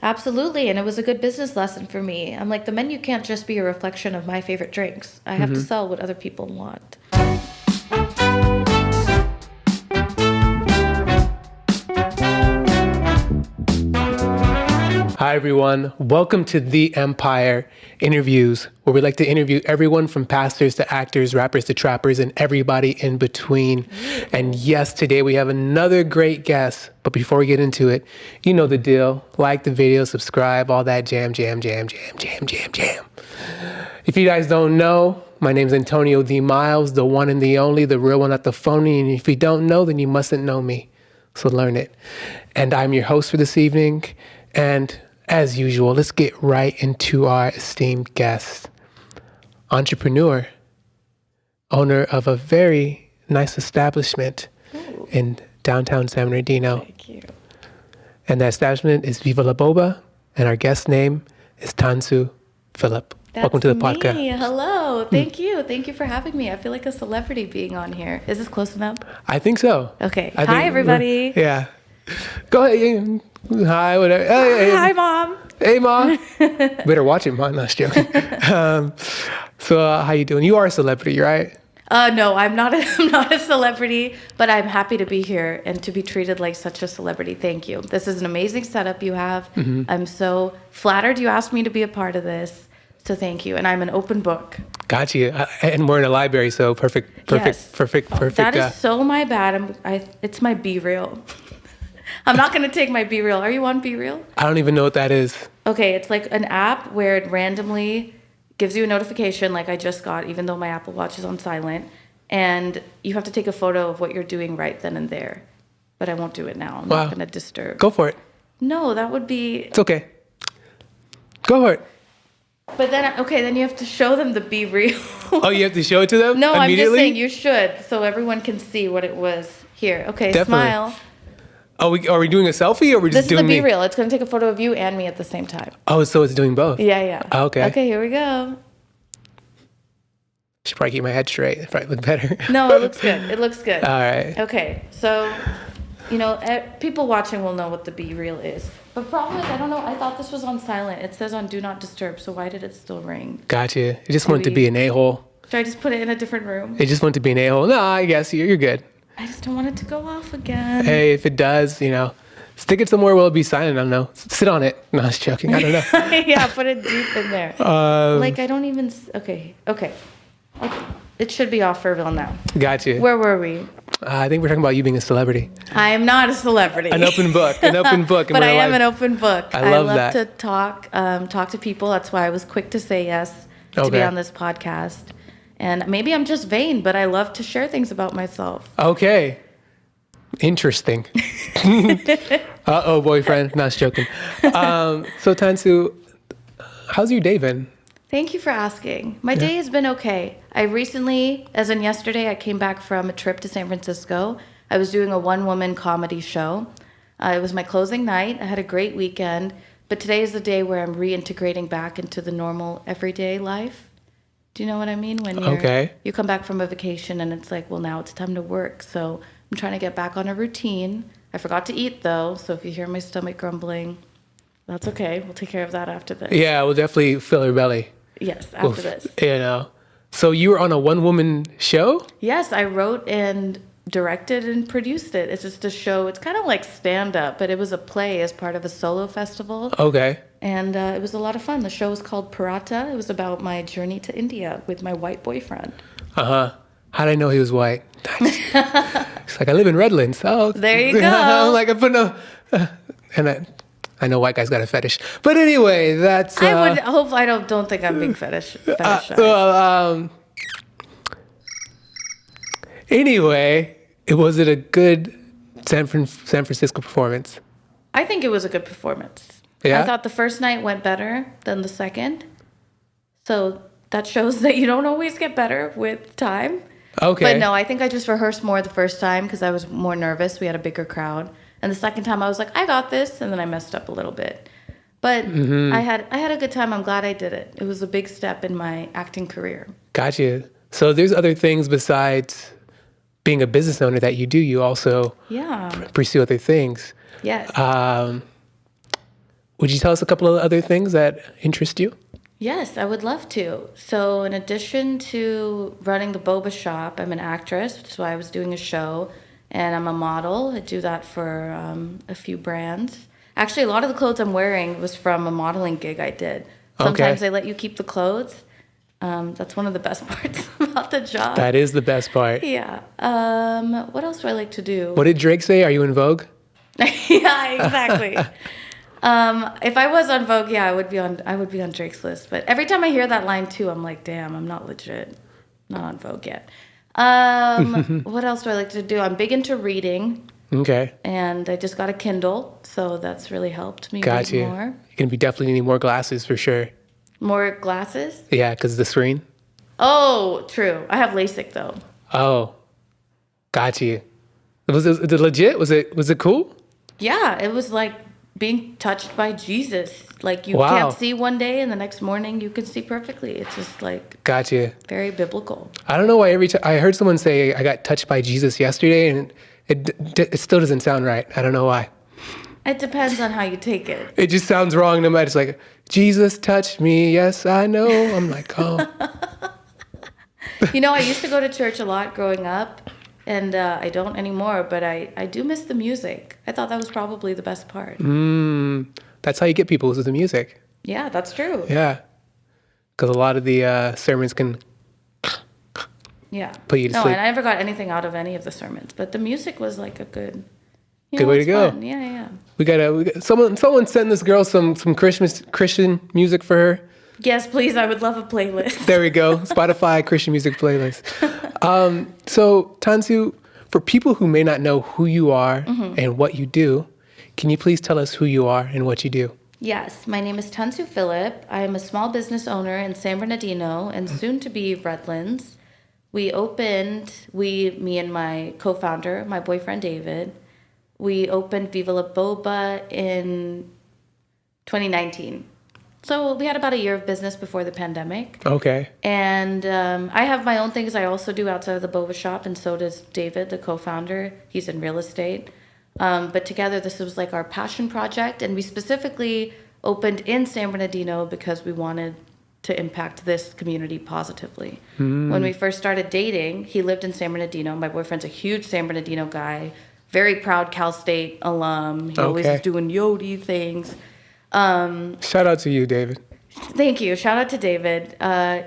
Absolutely. And it was a good business lesson for me. I'm like, the menu can't just be a reflection of my favorite drinks. I have to sell what other people want. Hi, everyone. Welcome to The Empire Interviews, where we like to interview everyone from pastors to actors, rappers to trappers, and everybody in between. And yes, today we have another great guest. But before we get into it, you know the deal. Like the video, subscribe, all that jam. If you guys don't know, my name's Antonio D. Miles, the one and the only, the real one, not the phony. And if you don't know, then you mustn't know me. So learn it. And I'm your host for this evening. And as usual, let's get right into our esteemed guest. Entrepreneur, owner of a very nice establishment in downtown San Bernardino. Thank you. And that establishment is Viva La Boba, and our guest name is Tansu Philip. Welcome to the podcast. Hello. Thank you. Thank you for having me. I feel like a celebrity being on here. Is this close enough? I think so. Okay. Hi, everybody. Yeah. Go ahead. Hi, whatever. Hey. Hi, Mom. Hey, Mom. Better watch it, Mom. No, I'm just joking. How you doing? You are a celebrity, right? No, I'm not a celebrity, but I'm happy to be here and to be treated like such a celebrity. Thank you. This is an amazing setup you have. Mm-hmm. I'm so flattered you asked me to be a part of this. So thank you. And I'm an open book. Got you. And we're in a library, so perfect. Yes. Perfect. That is so my bad. It's my Be Real. I'm not going to take my Be Real. Are you on Be Real? I don't even know what that is. Okay, it's like an app where it randomly gives you a notification like I just got, even though my Apple Watch is on silent. And you have to take a photo of what you're doing right then and there. But I won't do it now. I'm not going to disturb. Go for it. No, that would be... It's okay. Go for it. But then you have to show them the Be Real. Oh, you have to show it to them? No, I'm just immediately? saying you should, so everyone can see what it was. Here, okay, Definitely. Smile. Oh, are we doing a selfie or are we just doing This is the me? Be Real. It's going to take a photo of you and me at the same time. Oh, so it's doing both? Yeah. Oh, okay. Okay, here we go. Should probably keep my head straight. It probably look better. No, it looks good. It looks good. All right. Okay, so, people watching will know what the Be Real is. But problem is, I don't know, I thought this was on silent. It says on Do Not Disturb, so why did it still ring? Gotcha. It just wanted to be an a-hole. Should I just put it in a different room? It just wanted to be an a-hole. No, I guess you're good. I just don't want it to go off again. Hey, if it does, stick it somewhere where it'll be silent. I don't know. Sit on it. No, I was joking. I don't know. Yeah, put it deep in there. I don't even... Okay. It should be off for real now. Gotcha. Where were we? I think we're talking about you being a celebrity. I am not a celebrity. An open book. But I am an open book. I love that. to talk to people. That's why I was quick to say yes to be on this podcast. And maybe I'm just vain, but I love to share things about myself. Okay. Interesting. Uh-oh, boyfriend. Not joking. So Tansu, how's your day been? Thank you for asking. My day has been okay. I recently, as in yesterday, I came back from a trip to San Francisco. I was doing a one-woman comedy show. It was my closing night. I had a great weekend. But today is the day where I'm reintegrating back into the normal everyday life. Do you know what I mean? When you come back from a vacation and it's like, well, now it's time to work. So I'm trying to get back on a routine. I forgot to eat, though. So if you hear my stomach grumbling, that's okay. We'll take care of that after this. Yeah, we'll definitely fill your belly. Yes, after this. So you were on a one-woman show? Yes, I wrote and directed and produced it. It's just a show. It's kind of like stand-up, but it was a play as part of a solo festival. Okay. And it was a lot of fun. The show was called Paratha. It was about my journey to India with my white boyfriend. Uh-huh. How did I know he was white? It's like, I live in Redlands. Oh, there you go. I'm like, I put no... I know white guys got a fetish, but anyway, that's. I would hope. I don't think I'm being fetishized. Anyway, was it a good San Francisco performance? I think it was a good performance. Yeah. I thought the first night went better than the second, so that shows that you don't always get better with time. Okay. But no, I think I just rehearsed more the first time because I was more nervous. We had a bigger crowd. And the second time I was like, I got this. And then I messed up a little bit. But I had a good time. I'm glad I did it. It was a big step in my acting career. Gotcha. So there's other things besides being a business owner that you do. You also pursue other things. Yes. Would you tell us a couple of other things that interest you? Yes, I would love to. So, in addition to running the boba shop, I'm an actress, so I was doing a show, and I'm a model. I do that for a few brands. Actually, a lot of the clothes I'm wearing was from a modeling gig I did. Sometimes they let you keep the clothes. That's one of the best parts about the job. That is the best part. Yeah. What else do I like to do? What did Drake say? Are you in Vogue? Yeah, exactly. If I was on Vogue, yeah, I would be on Drake's list. But every time I hear that line too, I'm like, damn, I'm not legit. Not on Vogue yet. What else do I like to do? I'm big into reading. Okay. And I just got a Kindle, so that's really helped me Got read you. more. You're gonna be definitely needing more glasses for sure. More glasses? Yeah, because of the screen. Oh, true. I have LASIK though. Oh, got you. Was it legit? Was it cool? Yeah, it was like being touched by Jesus. Like you Wow. can't see one day and the next morning you can see perfectly. It's just like Got you. very biblical. I don't know why every time I heard someone say I got touched by Jesus yesterday, and it still doesn't sound right. I don't know why. It depends on how you take it. It just sounds wrong. No matter. It's like Jesus touched me. Yes, I know. I'm like, oh. You know, I used to go to church a lot growing up, and I don't anymore, but I do miss the music. I thought that was probably the best part. That's how you get people is the music. Yeah, that's true. Yeah, because a lot of the sermons can Yeah. put you to no, sleep. and I never got anything out of any of the sermons, but the music was like a good, Good way to it's go. fun. Yeah, yeah. We got someone send this girl some Christian music for her. Yes, please. I would love a playlist. There we go. Spotify Christian music playlist. So Tansu, for people who may not know who you are and what you do, can you please tell us who you are and what you do? Yes, my name is Tansu Philip. I am a small business owner in San Bernardino and soon to be Redlands. Me and my co-founder, my boyfriend David, we opened Viva La Boba in 2019. So we had about a year of business before the pandemic. Okay. And I have my own things I also do outside of the boba shop, and so does David, the co-founder. He's in real estate. But together, this was like our passion project, and we specifically opened in San Bernardino because we wanted to impact this community positively. When we first started dating, he lived in San Bernardino. My boyfriend's a huge San Bernardino guy, very proud Cal State alum. He always is doing Yodi things. Shout out to you, David. Thank you. Shout out to David.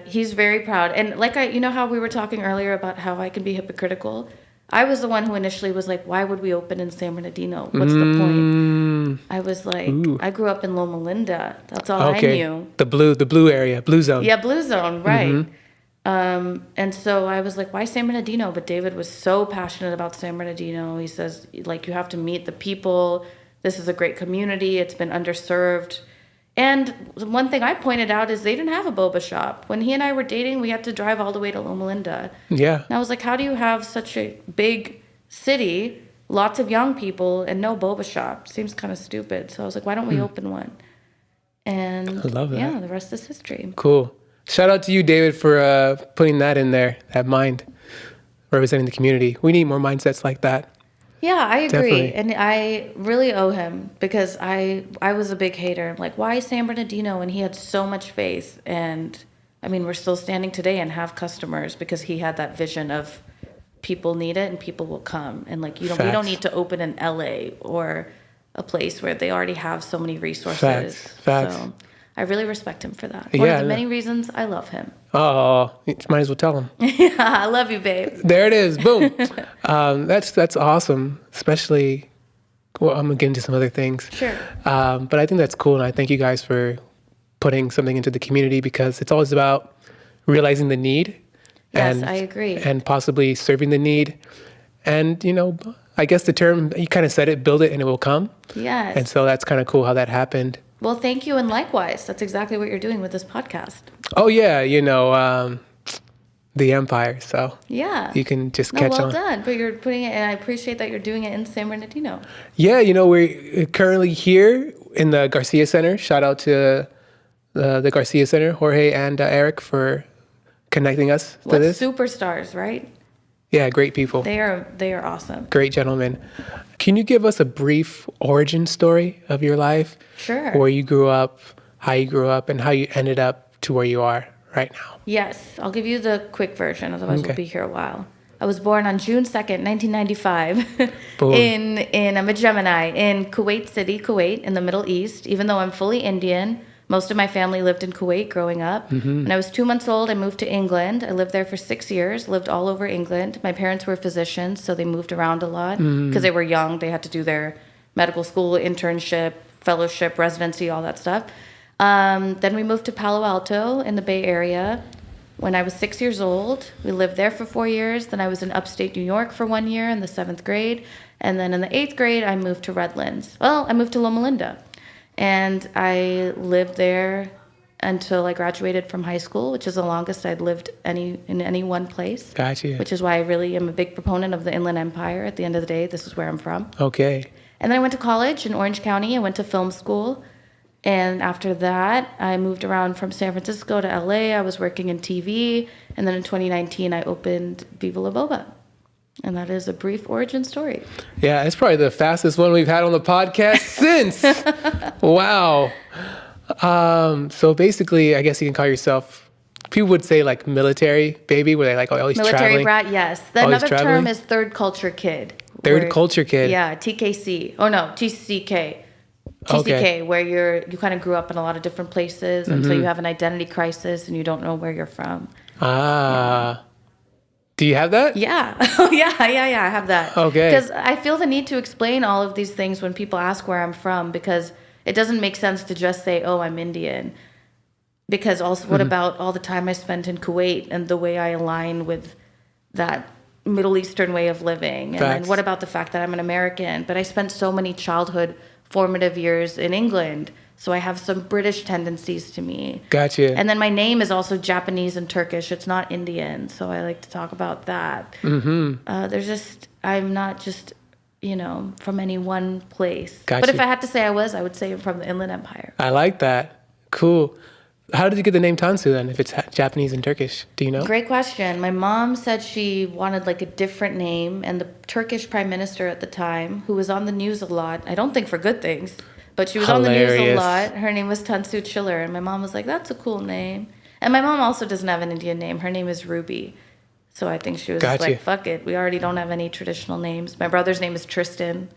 He's very proud. And you know how we were talking earlier about how I can be hypocritical? I was the one who initially was like, why would we open in San Bernardino? What's the point? I was like, I grew up in Loma Linda. That's all I knew. The blue area, blue zone. Yeah, blue zone, right. And so I was like, why San Bernardino? But David was so passionate about San Bernardino. He says, like, you have to meet the people. This is a great community. It's been underserved. And one thing I pointed out is they didn't have a boba shop. When he and I were dating, we had to drive all the way to Loma Linda. Yeah. And I was like, how do you have such a big city, lots of young people, and no boba shop? Seems kind of stupid. So I was like, why don't we open one? And I love that. Yeah, the rest is history. Cool. Shout out to you, David, for putting that in there, that mind, representing the community. We need more mindsets like that. Yeah, I agree. Definitely. And I really owe him because I was a big hater. I'm like, why San Bernardino? And he had so much faith. And I mean, we're still standing today and have customers because he had that vision of people need it and people will come. And like, we don't need to open in LA or a place where they already have so many resources. Facts. So I really respect him for that. One of the many reasons I love him. Oh, you might as well tell him. Yeah, I love you, babe. There it is. Boom. That's awesome. Especially, well, I'm gonna get into some other things. Sure. But I think that's cool, and I thank you guys for putting something into the community because it's always about realizing the need. Yes, I agree. And possibly serving the need. And, I guess the term, you kind of said it, build it and it will come. Yes. And so that's kind of cool how that happened. Well, thank you. And likewise, that's exactly what you're doing with this podcast. Oh, yeah. The Empire. So yeah, you can just catch on. Well done. But you're putting it, and I appreciate that you're doing it in San Bernardino. Yeah. We're currently here in the Garcia Center. Shout out to the Garcia Center, Jorge and Eric for connecting us to this. Superstars, right? Yeah. Great people. They are awesome. Great gentlemen. Can you give us a brief origin story of your life? Sure. Where you grew up, how you grew up, and how you ended up to where you are right now? Yes, I'll give you the quick version, otherwise Okay. we'll be here a while. I was born on June 2nd, 1995, Boom. I'm a Gemini, in Kuwait City, Kuwait, in the Middle East. Even though I'm fully Indian, most of my family lived in Kuwait growing up. When I was 2 months old, I moved to England. I lived there for 6 years, lived all over England. My parents were physicians, so they moved around a lot because they were young. They had to do their medical school, internship, fellowship, residency, all that stuff. Then we moved to Palo Alto in the Bay Area. When I was 6 years old, we lived there for 4 years. Then I was in upstate New York for 1 year in the 7th grade. And then in the 8th grade, I moved to Redlands. Well, I moved to Loma Linda. And I lived there until I graduated from high school, which is the longest I'd lived in any one place. Gotcha. Which is why I really am a big proponent of the Inland Empire. At the end of the day, this is where I'm from. Okay. And then I went to college in Orange County. I went to film school. And after that, I moved around from San Francisco to LA. I was working in TV. And then in 2019, I opened Viva La Boba. And that is a brief origin story. Yeah, it's probably the fastest one we've had on the podcast since. Wow. So basically, I guess you can call yourself, people would say like military baby, where they like, oh, he's Military traveling. brat, yes. Always Another traveling? term is third culture kid. Third culture kid. Yeah, TKC. Oh no, TCK. TCK, Okay. where you kind of grew up in a lot of different places until you have an identity crisis and you don't know where you're from. Ah. Do you have that? Yeah. Oh, yeah, I have that. Okay. Because I feel the need to explain all of these things when people ask where I'm from, because it doesn't make sense to just say, oh, I'm Indian. Because also, what about all the time I spent in Kuwait and the way I align with that Middle Eastern way of living? And Facts. then what about the fact that I'm an American? But I spent so many childhood formative years in England, so I have some British tendencies to me. Gotcha. And then my name is also Japanese and Turkish. It's not Indian, so I like to talk about that. I'm not just, from any one place. Gotcha. But if I had to say I would say I'm from the Inland Empire. I like that. Cool. How did you get the name Tansu then, if it's Japanese and Turkish? Do you know? Great question. My mom said she wanted like a different name, and the Turkish prime minister at the time, who was on the news a lot, I don't think for good things, but she was on the news a Hilarious. lot. Her name was Tansu Philip, and my mom was like, that's a cool name. And my mom also doesn't have an Indian name. Her name is Ruby. So I think she was just Gotcha. like, fuck it. We already don't have any traditional names. My brother's name is Tristan.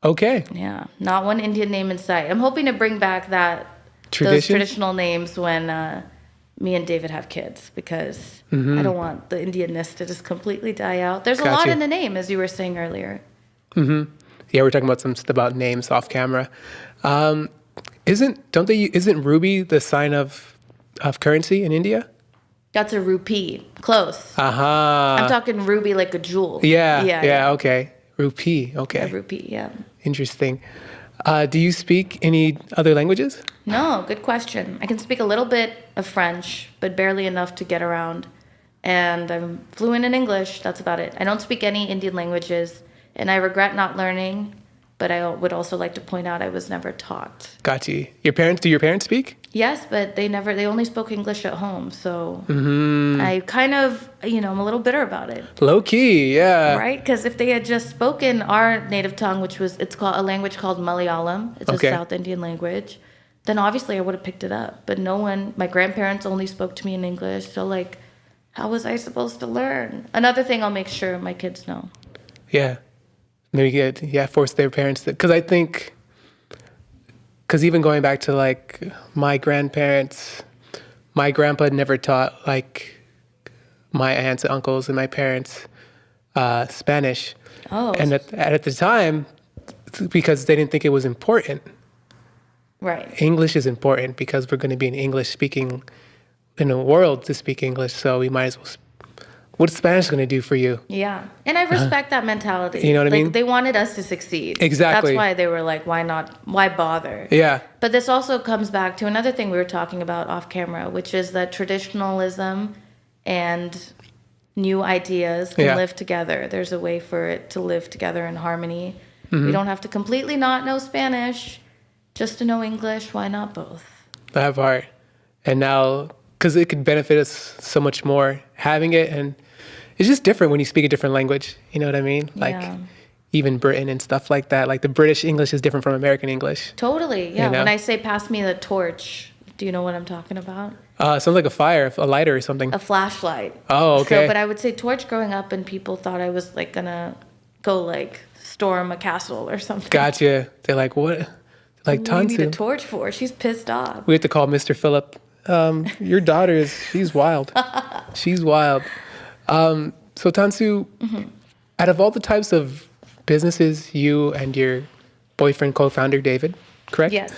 Okay. Yeah, not one Indian name in sight. I'm hoping to bring back those Tradition? traditional names when me and David have kids, because I don't want the Indianness to just completely die out. There's a lot Gotcha. in the name, as you were saying earlier. Yeah, we're talking about some stuff about names off camera. Isn't ruby the sign of currency in India? That's a rupee. Close. Aha. I'm talking ruby like a jewel. Yeah. Okay. Rupee. Okay. A rupee, yeah. Interesting. Do you speak any other languages? No, good question. I can speak a little bit of French, but barely enough to get around. And I'm fluent in English. That's about it. I don't speak any Indian languages, and I regret not learning, but I would also like to point out I was never taught. Got you. Do your parents speak? Yes, but they only spoke English at home. So I kind of, I'm a little bitter about it. Low key, yeah. Right? Because if they had just spoken our native tongue, it's called a language called Malayalam. It's Okay. a South Indian language. Then obviously I would have picked it up. But my grandparents only spoke to me in English. So how was I supposed to learn? Another thing I'll make sure my kids know. Yeah. Maybe force their parents to, because I think, even going back to my grandparents, my grandpa never taught my aunts and uncles and my parents Spanish. Oh. And at the time, because they didn't think it was important. Right. English is important because we're going to be in a world to speak English, so we might as well. What's Spanish going to do for you? Yeah. And I respect that mentality. You know what I mean? They wanted us to succeed. Exactly. That's why they were like, why not? Why bother? Yeah. But this also comes back to another thing we were talking about off camera, which is that traditionalism and new ideas can live together. There's a way for it to live together in harmony. We don't have to completely not know Spanish just to know English. Why not both? That part. And now, because it could benefit us so much more having it, and it's just different when you speak a different language. You know what I mean? Yeah. even Britain and stuff like that. Like the British English is different from American English. Totally. Yeah. You know? When I say pass me the torch, do you know what I'm talking about? Sounds like a fire, a lighter or something. A flashlight. Oh, okay. So, but I would say torch growing up, and people thought I was like gonna go like storm a castle or something. Gotcha. They're like, what? Like, What do you need a Tansu. torch for? She's pissed off. We have to call Mr. Philip. Your daughter she's wild. She's wild. So Tansu, out of all the types of businesses you and your boyfriend co-founder David, correct? Yes.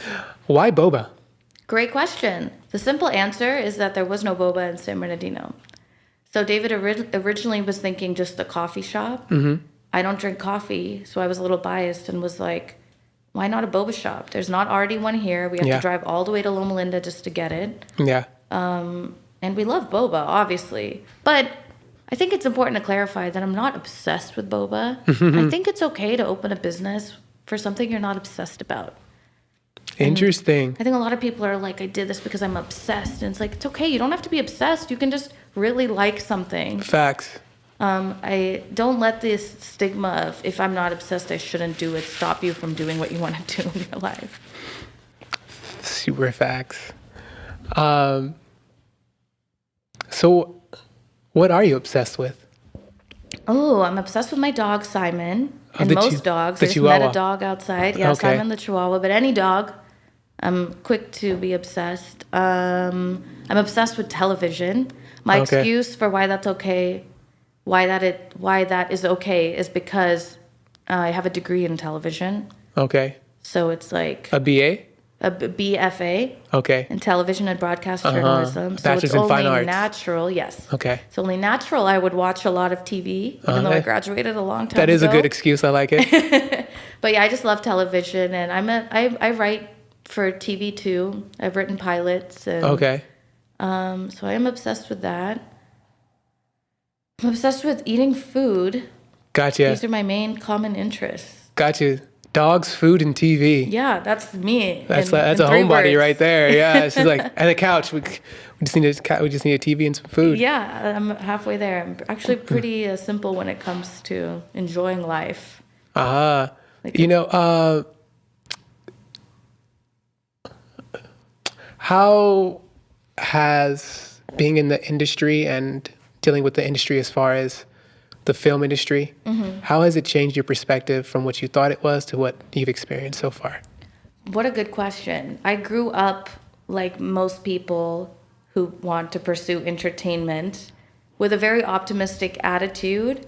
Why boba? Great question. The simple answer is that there was no boba in San Bernardino. So David originally was thinking just a coffee shop. Mm-hmm. I don't drink coffee, so I was a little biased and was like, why not a boba shop? There's not already one here. We have to drive all the way to Loma Linda just to get it. Yeah. And we love boba, obviously. But I think it's important to clarify that I'm not obsessed with boba. I think it's okay to open a business for something you're not obsessed about. Interesting. I think a lot of people are like, I did this because I'm obsessed. And it's like, it's okay. You don't have to be obsessed. You can just really like something. Facts. I don't let this stigma of if I'm not obsessed, I shouldn't do it, stop you from doing what you want to do in your life. Super facts. So what are you obsessed with? Oh, I'm obsessed with my dog, Simon. And the most dogs. the I just Chihuahua. met a dog outside. Yeah, Okay. Simon the Chihuahua. But any dog, I'm quick to be obsessed. I'm obsessed with television. My Okay. excuse for why that's okay, why that is okay, is because I have a degree in television. Okay. So it's like A BA? a BFA Okay. in television and broadcast journalism. So Bachelor's it's in only Fine Arts. natural. Yes. Okay. It's only natural I would watch a lot of TV, even though I graduated a long time ago. That is a good excuse. I like it. But yeah, I just love television, and I write for TV too. I've written pilots, and Okay. so I am obsessed with that. I'm obsessed with eating food. Gotcha. These are my main common interests. Gotcha. Dogs, food, and TV. Yeah, that's me. That's in a 3 homebody words. right there. Yeah, she's like, and a couch. We just need a TV and some food. Yeah, I'm halfway there. I'm actually pretty simple when it comes to enjoying life. You know, how has being in the industry and dealing with the industry as far as the film industry, how has it changed your perspective from what you thought it was to what you've experienced so far? What a good question. I grew up like most people who want to pursue entertainment with a very optimistic attitude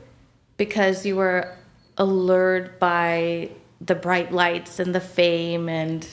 because you were allured by the bright lights and the fame and,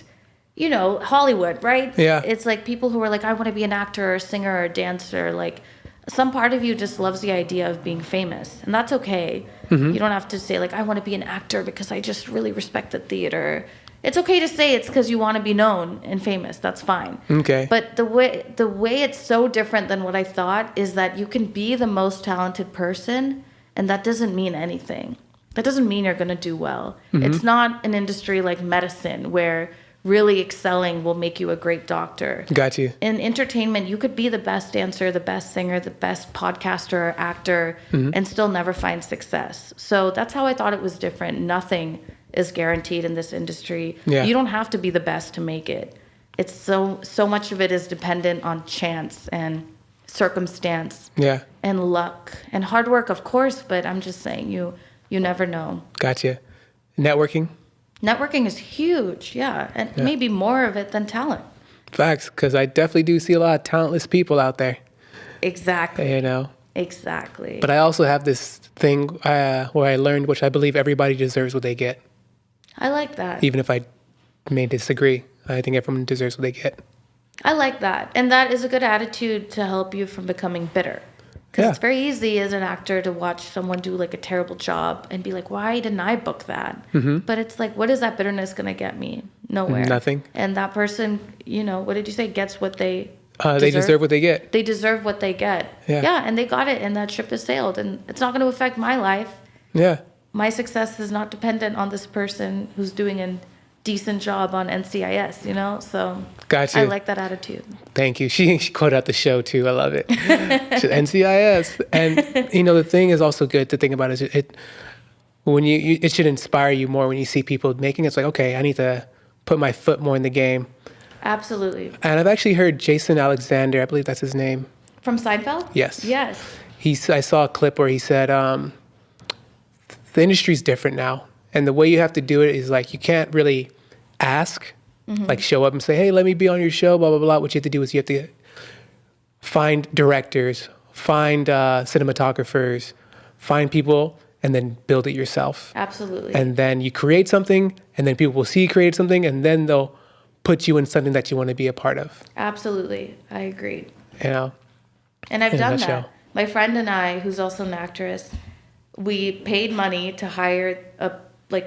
you know, Hollywood, right? Yeah. It's like people who are like, I want to be an actor or a singer or a dancer. Like some part of you just loves the idea of being famous, and that's okay. You don't have to say like, I want to be an actor because I just really respect the theater. It's okay to say it's because you want to be known and famous. That's fine. Okay. But the way it's so different than what I thought is that you can be the most talented person, and that doesn't mean anything. That doesn't mean you're going to do well. It's not an industry like medicine where really excelling will make you a great doctor. Got you. In entertainment, you could be the best dancer, the best singer, the best podcaster or actor, and still never find success. So that's how I thought it was different. Nothing is guaranteed in this industry. Yeah. You don't have to be the best to make it. It's so much of it is dependent on chance and circumstance Yeah. and luck and hard work, of course, but I'm just saying you never know. Gotcha. Networking? Networking is huge, yeah, and maybe more of it than talent. Facts, because I definitely do see a lot of talentless people out there, Exactly. you know. Exactly. But I also have this thing where I learned, which I believe everybody deserves what they get. I like that. Even if I may disagree, I think everyone deserves what they get. I like that. And that is a good attitude to help you from becoming bitter. Because it's very easy as an actor to watch someone do like a terrible job and be like, why didn't I book that? But it's like, what is that bitterness going to get me? Nowhere. Nothing. And that person, you know, what did you say? Gets what they They deserve what they get. They deserve what they get. Yeah. And they got it, and that ship has sailed. And it's not going to affect my life. Yeah. My success is not dependent on this person who's doing a decent job on NCIS, you know? So Gotcha. I like that attitude. Thank you. She quoted out the show too. I love it. She said, NCIS. And, you know, the thing is also good to think about is when it should inspire you more when you see people making it. It's like, okay, I need to put my foot more in the game. Absolutely. And I've actually heard Jason Alexander, I believe that's his name. From Seinfeld? Yes. Yes. I saw a clip where he said, the industry's different now. And the way you have to do it is like, you can't really ask, like show up and say, hey, let me be on your show, blah, blah, blah. What you have to do is you have to find directors, find cinematographers, find people, and then build it yourself. Absolutely. And then you create something, and then people will see you create something, and then they'll put you in something that you want to be a part of. Absolutely. I agree. You know? And I've In a done nutshell. that. My friend and I, who's also an actress, we paid money to hire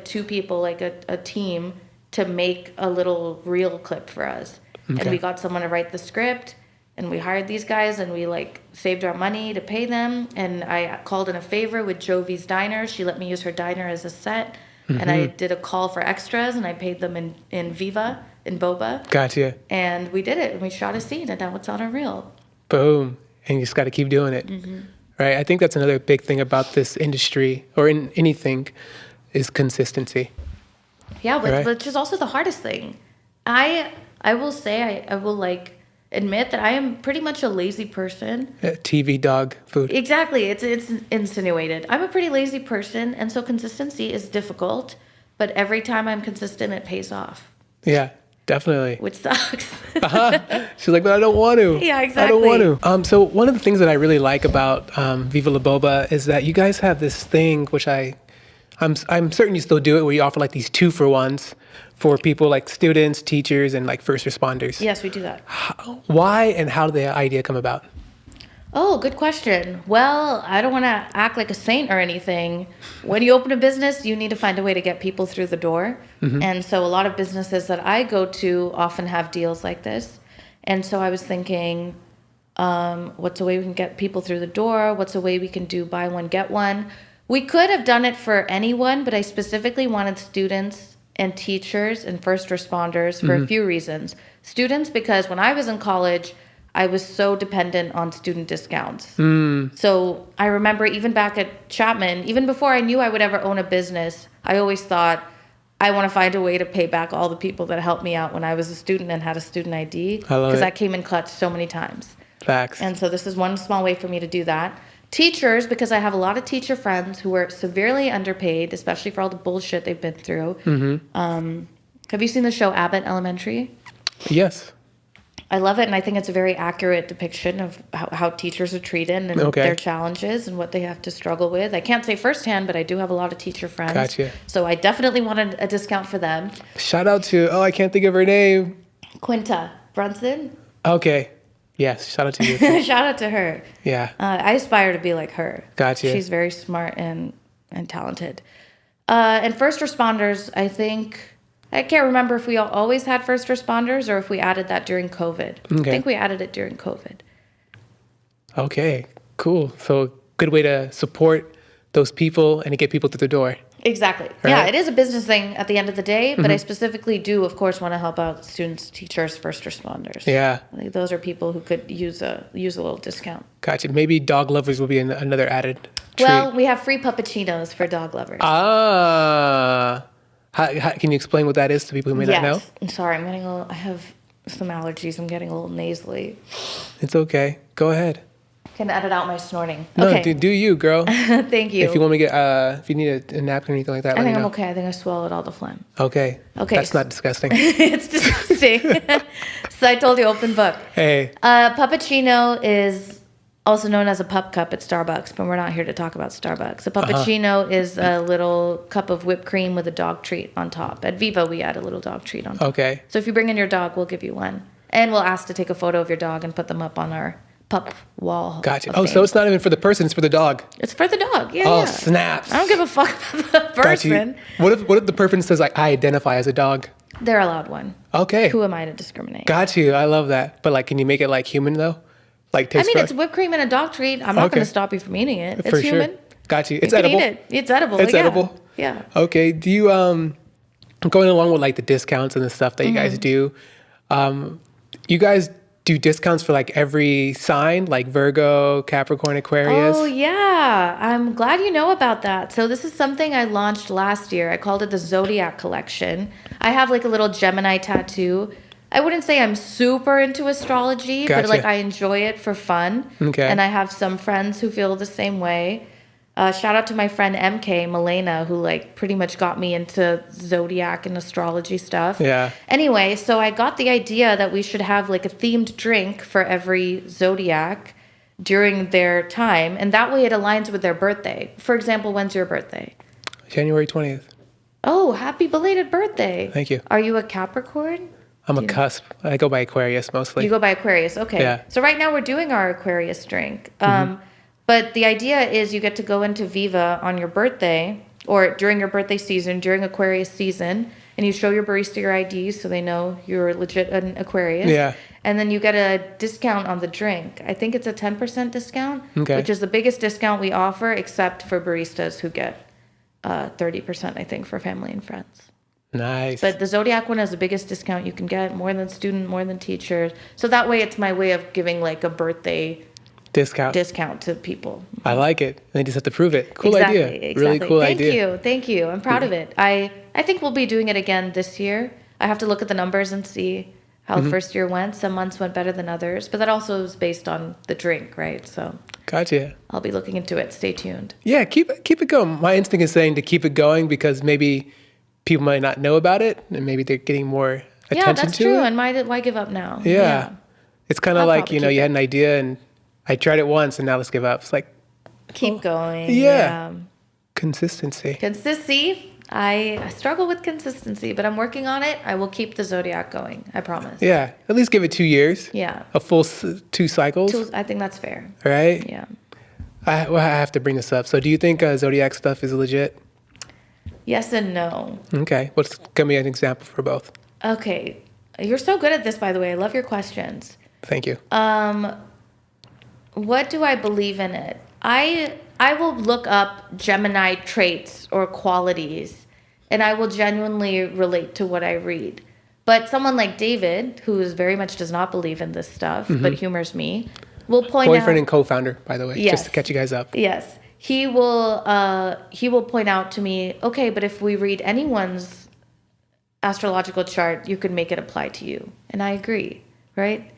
two people, like a team, to make a little reel clip for us. Okay. And we got someone to write the script, and we hired these guys, and we saved our money to pay them. And I called in a favor with Jovi's Diner. She let me use her diner as a set. And I did a call for extras, and I paid them in Viva, in Boba. Gotcha. And we did it, and we shot a scene, and now it's on a reel. Boom. And you just got to keep doing it. Right? I think that's another big thing about this industry, or in anything, is consistency. Yeah, Right. which is also the hardest thing. I will say, I will admit that I am pretty much a lazy person. TV dog food. Exactly. It's insinuated. I'm a pretty lazy person, and so consistency is difficult, but every time I'm consistent, it pays off, Yeah, definitely. which sucks. She's like, but I don't want to. Yeah, I don't want exactly. to. So one of the things that I really like about Viva La Boba is that you guys have this thing, which I'm certain you still do it, where you offer like these 2-for-1s for people like students, teachers, and like first responders. Yes, we do that. Why and how did the idea come about? Oh, good question. Well, I don't want to act like a saint or anything. When you open a business, you need to find a way to get people through the door. And so a lot of businesses that I go to often have deals like this. And so I was thinking, what's a way we can get people through the door? What's a way we can do buy one, get one? We could have done it for anyone, but I specifically wanted students and teachers and first responders for a few reasons. Students, because when I was in college, I was so dependent on student discounts. So I remember even back at Chapman, even before I knew I would ever own a business, I always thought, I want to find a way to pay back all the people that helped me out when I was a student and had a student ID. I love Because it. that came in clutch so many times. Facts. And so this is one small way for me to do that. Teachers, because I have a lot of teacher friends who are severely underpaid, especially for all the bullshit they've been through. Have you seen the show Abbott Elementary? Yes. I love it, and I think it's a very accurate depiction of how teachers are treated and Okay. their challenges and what they have to struggle with. I can't say firsthand, but I do have a lot of teacher friends. Gotcha. So I definitely wanted a discount for them. Shout out to, I can't think of her name. Quinta Brunson, Okay. Yes. Shout out to you. shout out to her. Yeah. I aspire to be like her. Gotcha. She's very smart and talented. And first responders, I can't remember if we always had first responders or if we added that during COVID. I Okay. think we added it during COVID. Okay. Cool. So good way to support those people and to get people through the door. Exactly. Yeah, Right. it is a business thing at the end of the day, but I specifically do, of course, want to help out students, teachers, first responders. Yeah. I think those are people who could use a little discount. Gotcha. Maybe dog lovers will be another added treat. Well, we have free puppuccinos for dog lovers. How, can you explain what that is to people who may not know? I'm sorry, I have some allergies. I'm getting a little nasally. It's okay. Go ahead. Can edit out my snorting. No, Okay. do you, girl. Thank you. If you want me to get, if you need a napkin or anything like that, I let me think I'm know. okay. I think I swallowed all the phlegm. Okay. Okay. That's not disgusting. It's disgusting. So I told you, open book. Hey. Puppuccino is also known as a pup cup at Starbucks, but we're not here to talk about Starbucks. A puppuccino is a little cup of whipped cream with a dog treat on top. At Viva, we add a little dog treat on top. Okay. So if you bring in your dog, we'll give you one. And we'll ask to take a photo of your dog and put them up on our pup wall. Gotcha. of Oh, so fame. it's not even for the person; it's for the dog. It's for the dog. Yeah. Oh, yeah. snaps. I don't give a fuck about the Got you. person. What if the person says like, I identify as a dog? They're allowed one. Okay. Who am I to discriminate? Got you. I love that. But like, can you make it like human though? Like I taste mean, for- it's whipped cream and a dog treat. I'm not Okay. going to stop you from eating it. It's for human. sure. Got you. It's You can edible. eat it. It's edible. It's yeah. edible. Yeah. Okay. Do you going along with like the discounts and the stuff that you guys do? You guys do discounts for like every sign, like Virgo, Capricorn, Aquarius. Oh, yeah. I'm glad you know about that. So this is something I launched last year. I called it the Zodiac collection. I have like a little Gemini tattoo. I wouldn't say I'm super into astrology, but like Gotcha. I enjoy it for fun. Okay. And I have some friends who feel the same way. Shout out to my friend MK, Milena, who like pretty much got me into Zodiac and astrology stuff. Yeah. Anyway, so I got the idea that we should have like a themed drink for every Zodiac during their time. And that way it aligns with their birthday. For example, when's your birthday? January 20th. Oh, happy belated birthday. Thank you. Are you a Capricorn? I'm a cusp. I go by Aquarius mostly. You go by Aquarius. Okay. Yeah. So right now we're doing our Aquarius drink. But the idea is you get to go into Viva on your birthday or during your birthday season, during Aquarius season, and you show your barista your ID so they know you're legit an Aquarius. Yeah. And then you get a discount on the drink. I think it's a 10% discount, Okay. which is the biggest discount we offer, except for baristas who get 30%, I think, for family and friends. Nice. But the Zodiac one is the biggest discount you can get, more than student, more than teachers. So that way it's my way of giving like a birthday discount to people. I like it. They just have to prove it. Cool Exactly, idea. exactly. Really cool idea. Thank you. I'm proud of it. I think we'll be doing it again this year. I have to look at the numbers and see how the first year went. Some months went better than others, but that also is based on the drink, right? So Gotcha. I'll be looking into it. Stay tuned. Yeah, keep it going. My instinct is saying to keep it going because maybe people might not know about it and maybe they're getting more attention to it. Yeah, that's true. And why give up now? Yeah. It's kind of I'll like, probably you keep had an idea and I tried it once and now let's give up. It's like Keep going. Yeah. Consistency. Consistency. I struggle with consistency, but I'm working on it. I will keep the Zodiac going. I promise. Yeah. At least give it 2 years. Yeah. A full 2 cycles. I think that's fair. Right? Yeah. I have to bring this up. So do you think Zodiac stuff is legit? Yes and no. Okay. Give me an example for both. Okay. You're so good at this, by the way. I love your questions. Thank you. What do I believe in it? I will look up Gemini traits or qualities, and I will genuinely relate to what I read. But someone like David, who very much does not believe in this stuff, but humors me, will point out... Boyfriend and co-founder, by the way, Yes. just to catch you guys up. Yes. He will point out to me, okay, but if we read anyone's astrological chart, you could make it apply to you. And I agree, right?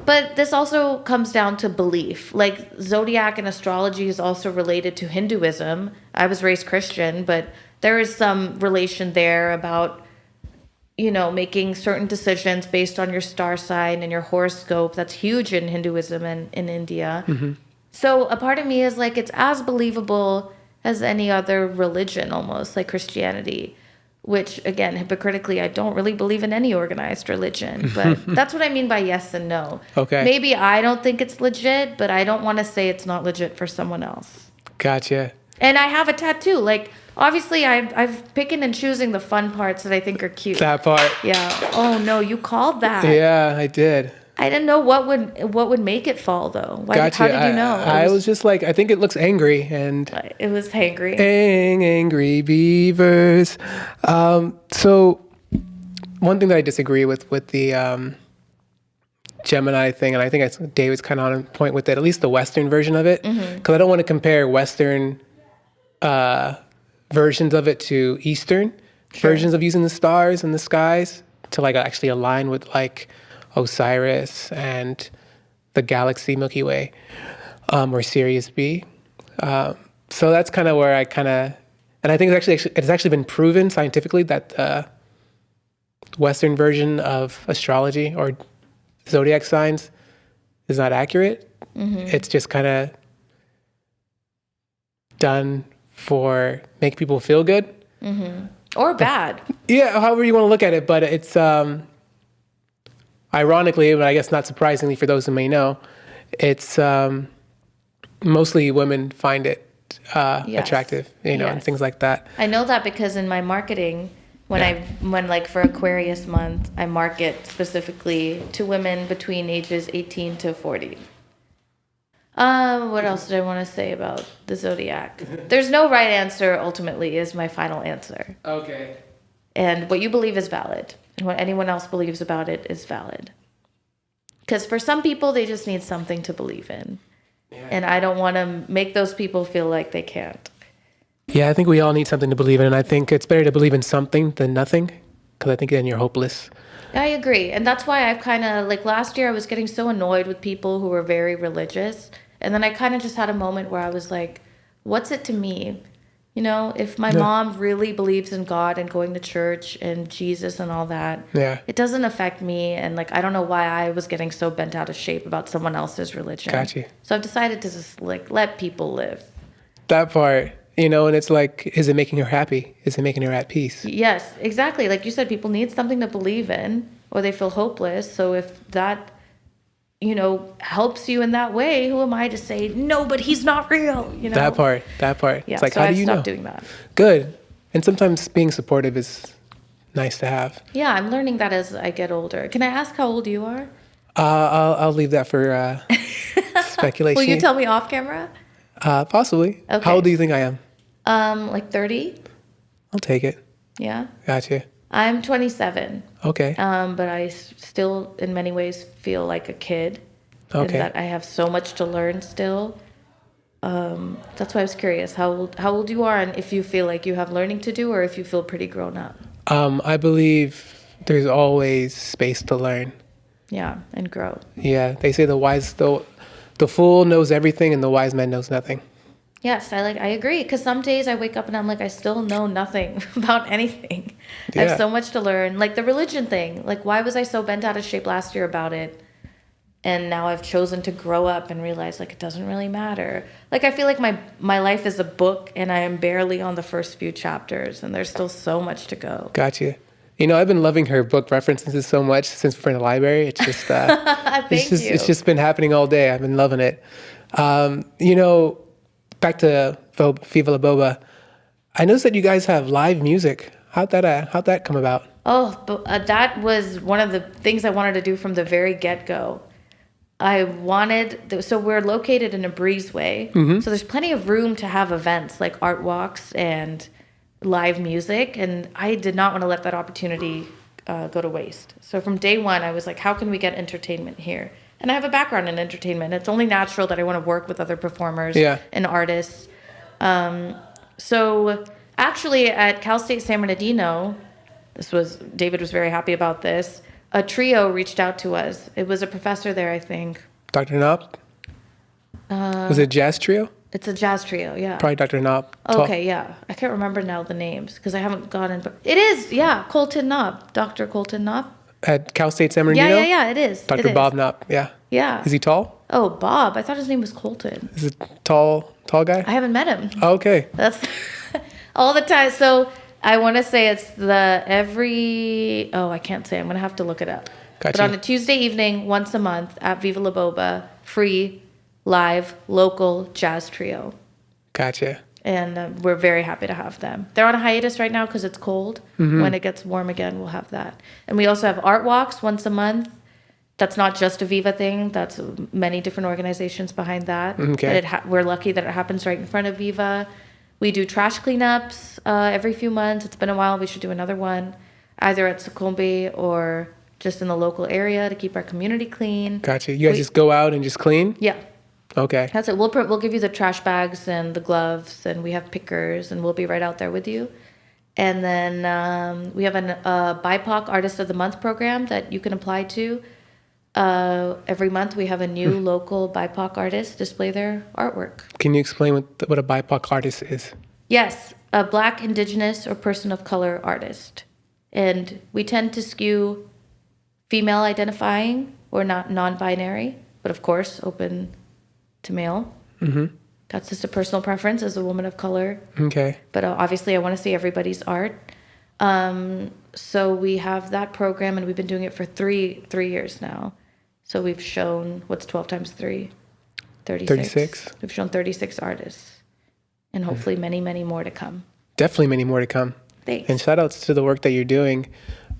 But this also comes down to belief. Like Zodiac and astrology is also related to Hinduism. I was raised Christian, but there is some relation there about, making certain decisions based on your star sign and your horoscope. That's huge in Hinduism and in India. So a part of me is like, it's as believable as any other religion almost, like Christianity. Which, again, hypocritically, I don't really believe in any organized religion. But that's what I mean by yes and no. Okay. Maybe I don't think it's legit, but I don't want to say it's not legit for someone else. Gotcha. And I have a tattoo. Like, obviously, I've picking and choosing the fun parts that I think are cute. That part. Yeah. Oh, no, you called that. Yeah, I did. I didn't know what would make it fall, though. Gotcha. How did you know? I was just like, I think it looks angry. And It was hangry. angry beavers. So one thing that I disagree with the Gemini thing, and I think David's kind of on point with it, at least the Western version of it, because I don't want to compare Western versions of it to Eastern versions of using the stars and the skies to like actually align with like Osiris and the galaxy Milky Way or Sirius B. So that's kind of where and I think it's actually been proven scientifically that the Western version of astrology or zodiac signs is not accurate. It's just kind of done for make people feel good. Or bad. Yeah, however you want to look at it, but it's ironically, but I guess not surprisingly for those who may know, it's mostly women find it attractive, and things like that. I know that because in my marketing, when like for Aquarius month, I market specifically to women between ages 18 to 40. What else did I want to say about the Zodiac? There's no right answer, ultimately, is my final answer. Okay. And what you believe is valid. And what anyone else believes about it is valid. Because for some people, they just need something to believe in. Yeah. And I don't want to make those people feel like they can't. Yeah, I think we all need something to believe in. And I think it's better to believe in something than nothing, because I think then you're hopeless. I agree. And that's why I've kind of, like last year, I was getting so annoyed with people who were very religious. And then I kind of just had a moment where I was like, what's it to me? You know, if my mom really believes in God and going to church and Jesus and all that, it doesn't affect me. And like, I don't know why I was getting so bent out of shape about someone else's religion. Gotcha. So I've decided to just like let people live. That part, you know, and it's like, is it making her happy? Is it making her at peace? Yes, exactly. Like you said, people need something to believe in or they feel hopeless. So if that, you know, helps you in that way, who am I to say, no, but he's not real, you know? That part. Yeah, it's like, so how I've do you know? stopped doing that. Good. And sometimes being supportive is nice to have. Yeah, I'm learning that as I get older. Can I ask how old you are? I'll leave that for speculation. Will you tell me off camera? Possibly. Okay. How old do you think I am? Like 30? I'll take it. Yeah. Gotcha. I'm 27. Okay. But I still, in many ways, feel like a kid. Okay. And that I have so much to learn still. That's why I was curious how old you are and if you feel like you have learning to do or if you feel pretty grown up. I believe there's always space to learn. Yeah, and grow. Yeah, they say the fool knows everything and the wise man knows nothing. Yes, I agree. Because some days I wake up and I'm like, I still know nothing about anything. Yeah. I have so much to learn. Like the religion thing. Like, why was I so bent out of shape last year about it? And now I've chosen to grow up and realize, like, it doesn't really matter. Like, I feel like my life is a book and I am barely on the first few chapters. And there's still so much to go. Gotcha. You know, I've been loving her book references so much since we're in the library. It's just, it's just been happening all day. I've been loving it. You know, back to Viva La Boba. I noticed that you guys have live music. How'd that come about? Oh, but that was one of the things I wanted to do from the very get-go. So we're located in a breezeway. Mm-hmm. So there's plenty of room to have events like art walks and live music. And I did not want to let that opportunity go to waste. So from day one, I was like, how can we get entertainment here? And I have a background in entertainment. It's only natural that I want to work with other performers and artists. So actually at Cal State San Bernardino, David was very happy about this. A trio reached out to us. It was a professor there, I think. Dr. Knopp? Was it a jazz trio? It's a jazz trio, yeah. Probably Dr. Knopp. Okay, yeah. I can't remember now the names because I haven't gone in. It is, yeah, Colton Knopp. Dr. Colton Knopp. At Cal State San Bernardino? Yeah, it is. Dr. Bob Knopp, yeah. Yeah. Is he tall? Oh, Bob. I thought his name was Colton. Is it tall guy? I haven't met him. Oh, okay. That's all the time. So I want to say it's I can't say. I'm going to have to look it up. Gotcha. But on a Tuesday evening, once a month at Viva La Boba, free, live, local jazz trio. Gotcha. And we're very happy to have them. They're on a hiatus right now because it's cold. Mm-hmm. When it gets warm again, we'll have that. And we also have art walks once a month. That's not just a Viva thing. That's many different organizations behind that. Okay. But we're lucky that it happens right in front of Viva. We do trash cleanups every few months. It's been a while. We should do another one, either at Sukhumbi or just in the local area to keep our community clean. Gotcha. You guys just go out and just clean? Yeah. Okay. That's it. We'll give you the trash bags and the gloves, and we have pickers, and we'll be right out there with you. And then we have a BIPOC Artist of the Month program that you can apply to. Every month we have a new local BIPOC artist display their artwork. Can you explain what a BIPOC artist is? Yes, a Black, Indigenous, or person of color artist. And we tend to skew female identifying or not non-binary, but of course open to male. Mm-hmm. That's just a personal preference as a woman of color. Okay. But obviously I want to see everybody's art. So we have that program and we've been doing it for three years now. So we've shown, what's 12 times 3? 36. We've shown 36 artists. And hopefully many, many more to come. Definitely many more to come. Thanks. And shout outs to the work that you're doing.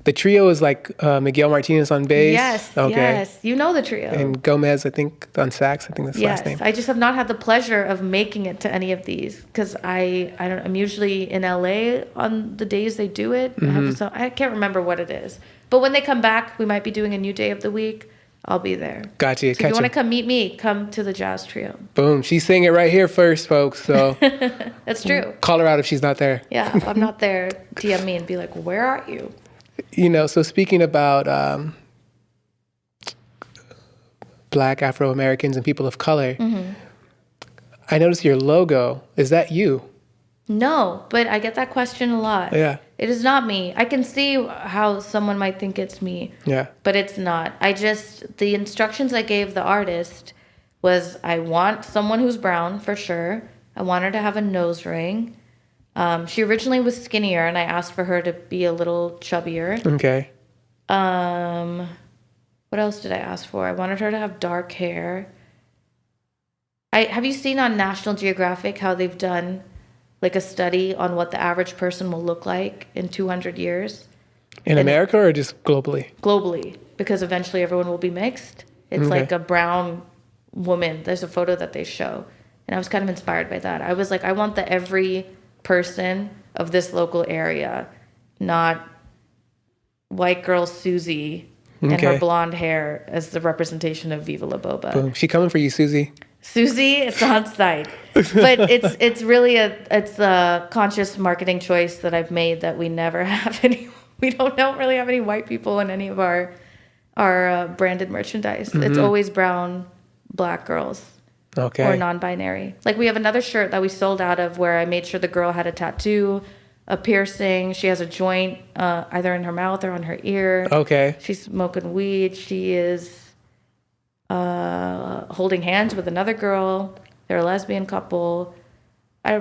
The trio is like Miguel Martinez on bass. Yes, okay. Yes. You know the trio. And Gomez, I think, on sax. I think that's the last name. I just have not had the pleasure of making it to any of these because I'm usually in LA on the days they do it. Mm-hmm. I can't remember what it is. But when they come back, we might be doing a new day of the week. I'll be there. Gotcha. So if you want to come meet me, come to the jazz trio. Boom. She's saying it right here first, folks. So That's true. call her out if she's not there. Yeah, if I'm not there, DM me and be like, where are you? So speaking about Black Afro-Americans and people of color, I noticed your logo. Is that you? No, but I get that question a lot. Yeah. It is not me. I can see how someone might think it's me. Yeah. But it's not. The instructions I gave the artist was I want someone who's brown for sure. I want her to have a nose ring. She originally was skinnier and I asked for her to be a little chubbier. Okay. What else did I ask for? I wanted her to have dark hair. Have you seen on National Geographic how they've done like a study on what the average person will look like in 200 years? In America or just globally? Globally, because eventually everyone will be mixed. It's like a brown woman. There's a photo that they show. And I was kind of inspired by that. I was like, I want the every person of this local area, not white girl Susie and her blonde hair as the representation of Viva La Boba. Boom. She coming for you, Susie. Susie, it's on site. But it's really a conscious marketing choice that I've made that we never have any. We don't really have any white people in any of our branded merchandise. It's always brown, Black girls. Okay. Or non-binary. Like we have another shirt that we sold out of where I made sure the girl had a tattoo, a piercing. She has a joint either in her mouth or on her ear. Okay. She's smoking weed. She is holding hands with another girl. They're a lesbian couple.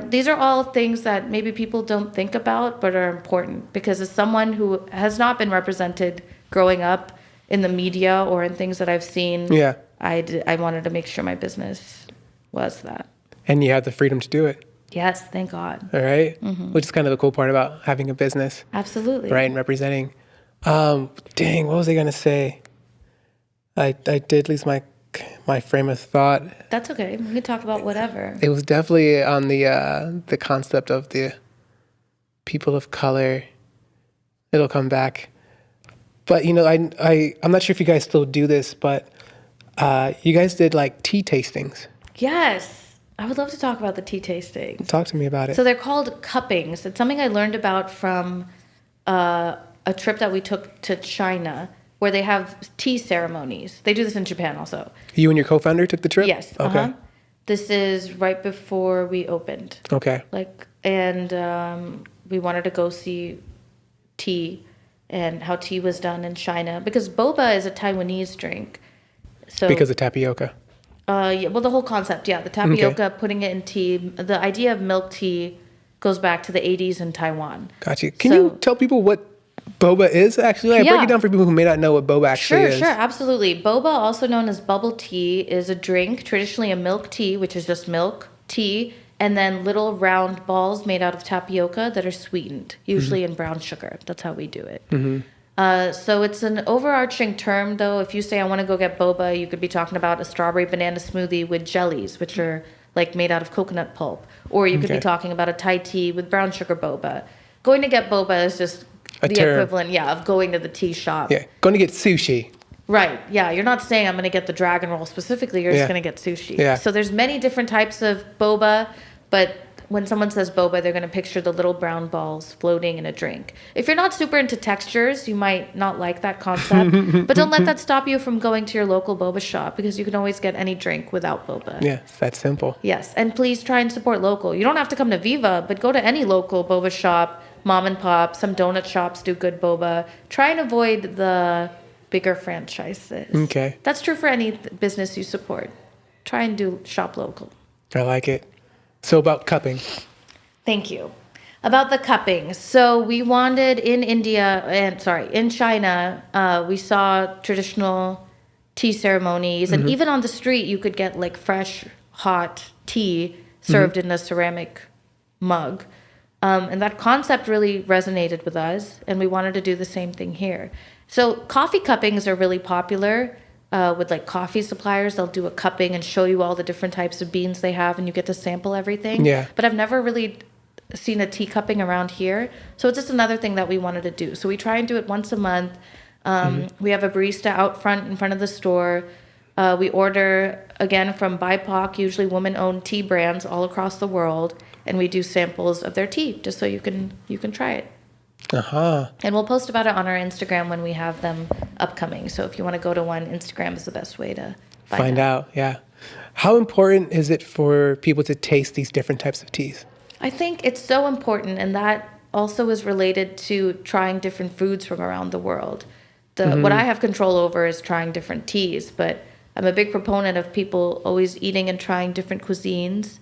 These are all things that maybe people don't think about but are important because as someone who has not been represented growing up in the media or in things that I've seen, I wanted to make sure my business was that. And you had the freedom to do it. Yes, thank God. All right. Which is kind of the cool part about having a business. Absolutely. Right, and representing. Dang, what was I going to say? I did lose my frame of thought. That's okay. We can talk about whatever. It was definitely on the concept of the people of color. It'll come back. But, I'm not sure if you guys still do this, but you guys did like tea tastings. Yes. I would love to talk about the tea tasting. Talk to me about it. So they're called cuppings. It's something I learned about from a trip that we took to China where they have tea ceremonies. They do this in Japan also. You and your co-founder took the trip? Yes. Okay. This is right before we opened. Okay. And we wanted to go see tea and how tea was done in China because boba is a Taiwanese drink. So because of tapioca. The whole concept, the tapioca, putting it in tea. The idea of milk tea goes back to the 80s in Taiwan. Gotcha. Can you tell people what boba is actually? Break it down for people who may not know what boba actually is. Sure, absolutely. Boba, also known as bubble tea, is a drink, traditionally a milk tea, which is just milk, tea, and then little round balls made out of tapioca that are sweetened, usually in brown sugar. That's how we do it. So it's an overarching term, though. If you say, I want to go get boba, you could be talking about a strawberry banana smoothie with jellies, which are like made out of coconut pulp. Or you could be talking about a Thai tea with brown sugar boba. Going to get boba is just the equivalent, of going to the tea shop. Yeah, going to get sushi. Right, yeah. You're not saying I'm going to get the dragon roll specifically. You're just going to get sushi. Yeah. So there's many different types of boba, but when someone says boba, they're going to picture the little brown balls floating in a drink. If you're not super into textures, you might not like that concept. But don't let that stop you from going to your local boba shop because you can always get any drink without boba. Yeah, it's that simple. Yes, and please try and support local. You don't have to come to Viva, but go to any local boba shop, mom and pop. Some donut shops do good boba. Try and avoid the bigger franchises. Okay. That's true for any business you support. Try and shop local. I like it. So about cupping. Thank you. About the cuppings. So we wanted in China, we saw traditional tea ceremonies. And even on the street, you could get like fresh, hot tea served in a ceramic mug. And that concept really resonated with us. And we wanted to do the same thing here. So coffee cuppings are really popular. With like coffee suppliers, they'll do a cupping and show you all the different types of beans they have and you get to sample everything. Yeah. But I've never really seen a tea cupping around here. So it's just another thing that we wanted to do. So we try and do it once a month. We have a barista out front in front of the store. We order, again, from BIPOC, usually woman-owned tea brands all across the world, and we do samples of their tea just so you can try it. And we'll post about it on our Instagram when we have them upcoming. So if you want to go to one, Instagram is the best way to find out. Yeah. How important is it for people to taste these different types of teas? I think it's so important, and that also is related to trying different foods from around the world. What I have control over is trying different teas, but I'm a big proponent of people always eating and trying different cuisines.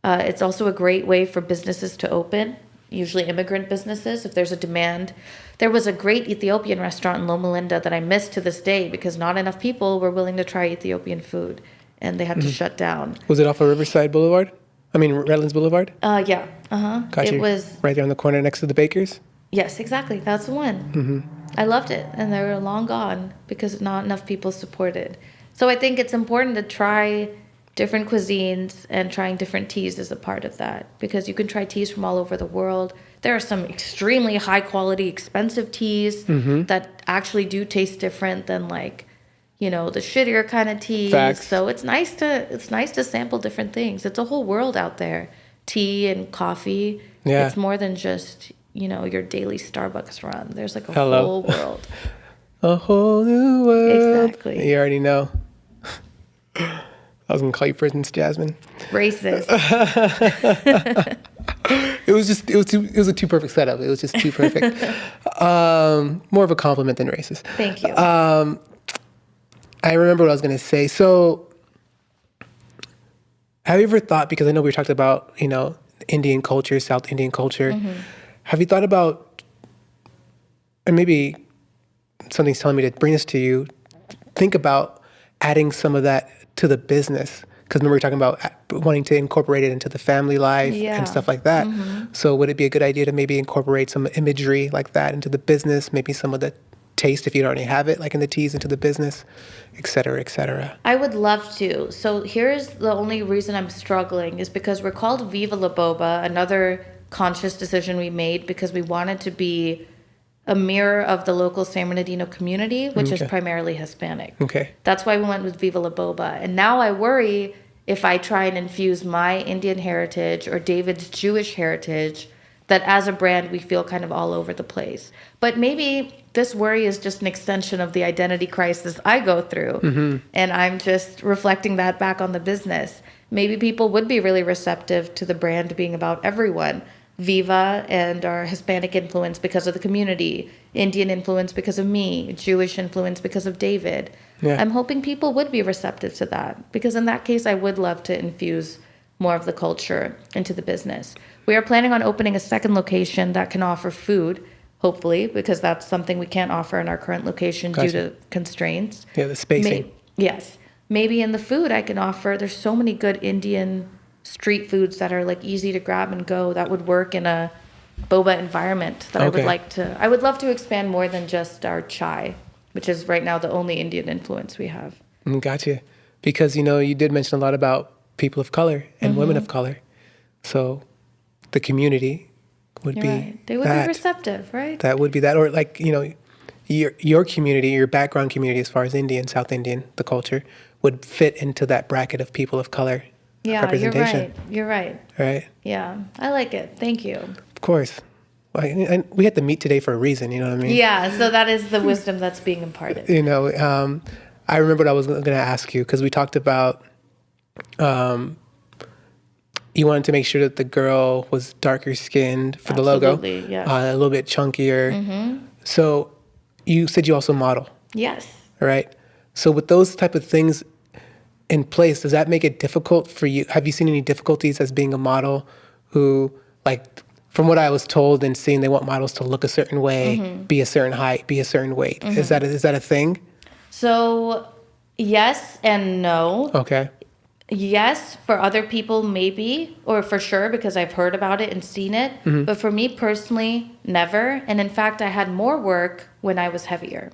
It's also a great way for businesses to open, usually immigrant businesses, if there's a demand. There was a great Ethiopian restaurant in Loma Linda that I miss to this day because not enough people were willing to try Ethiopian food, and they had to shut down. Was it off of Riverside Boulevard? I mean, Redlands Boulevard? Yeah. Gotcha. It was right there on the corner next to the Bakers? Yes, exactly. That's the one. I loved it, and they were long gone because not enough people supported. So I think it's important to try different cuisines, and trying different teas is a part of that because you can try teas from all over the world. There are some extremely high quality, expensive teas that actually do taste different than the shittier kind of teas. Facts. So it's nice to sample different things. It's a whole world out there. Tea and coffee. Yeah. It's more than just your daily Starbucks run. There's a Hello. whole world. A whole new world. Exactly. You already know. I was gonna call you Prince Jasmine. Racist. It was a too perfect setup. It was just too perfect. More of a compliment than racist. Thank you. I remember what I was gonna say. So, have you ever thought? Because I know we were talking about Indian culture, South Indian culture. Have you thought about, and maybe something's telling me to bring this to you? Think about adding some of that to the business. Because remember we were talking about wanting to incorporate it into the family life and stuff like that. So would it be a good idea to maybe incorporate some imagery like that into the business? Maybe some of the taste, if you don't already have it, like in the teas, into the business, et cetera, et cetera. I would love to. So here's the only reason I'm struggling is because we're called Viva La Boba, another conscious decision we made because we wanted to be a mirror of the local San Bernardino community, which is primarily Hispanic. Okay. That's why we went with Viva La Boba. And now I worry if I try and infuse my Indian heritage or David's Jewish heritage, that as a brand, we feel kind of all over the place. But maybe this worry is just an extension of the identity crisis I go through. And I'm just reflecting that back on the business. Maybe people would be really receptive to the brand being about everyone. Viva and our Hispanic influence because of the community, Indian influence because of me, Jewish influence because of David. Yeah. I'm hoping people would be receptive to that because in that case, I would love to infuse more of the culture into the business. We are planning on opening a second location that can offer food, hopefully, because that's something we can't offer in our current location due to constraints. Yeah, the spacing. Yes. Maybe in the food I can offer, there's so many good Indian street foods that are easy to grab and go that would work in a boba environment that I would love to expand more than just our chai, which is right now the only Indian influence we have. Gotcha. Because, you did mention a lot about people of color and women of color. So the community would be right. They would be receptive, right? That would be that. Or your community, your background community as far as Indian, South Indian, the culture, would fit into that bracket of people of color. Yeah, representation. You're right. Right? Yeah, I like it. Thank you. Of course. And we had to meet today for a reason, you know what I mean? Yeah, so that is the wisdom that's being imparted. I remember what I was going to ask you because we talked about you wanted to make sure that the girl was darker skinned for the logo. Absolutely, yes. A little bit chunkier. So you said you also model. Yes. Right? So with those type of things in place, does that make it difficult for you? Have you seen any difficulties as being a model who, from what I was told and seeing, they want models to look a certain way, be a certain height, be a certain weight. Is that a thing? So, yes and no. Okay. Yes, for other people, maybe, or for sure, because I've heard about it and seen it. But for me personally, never. And in fact, I had more work when I was heavier.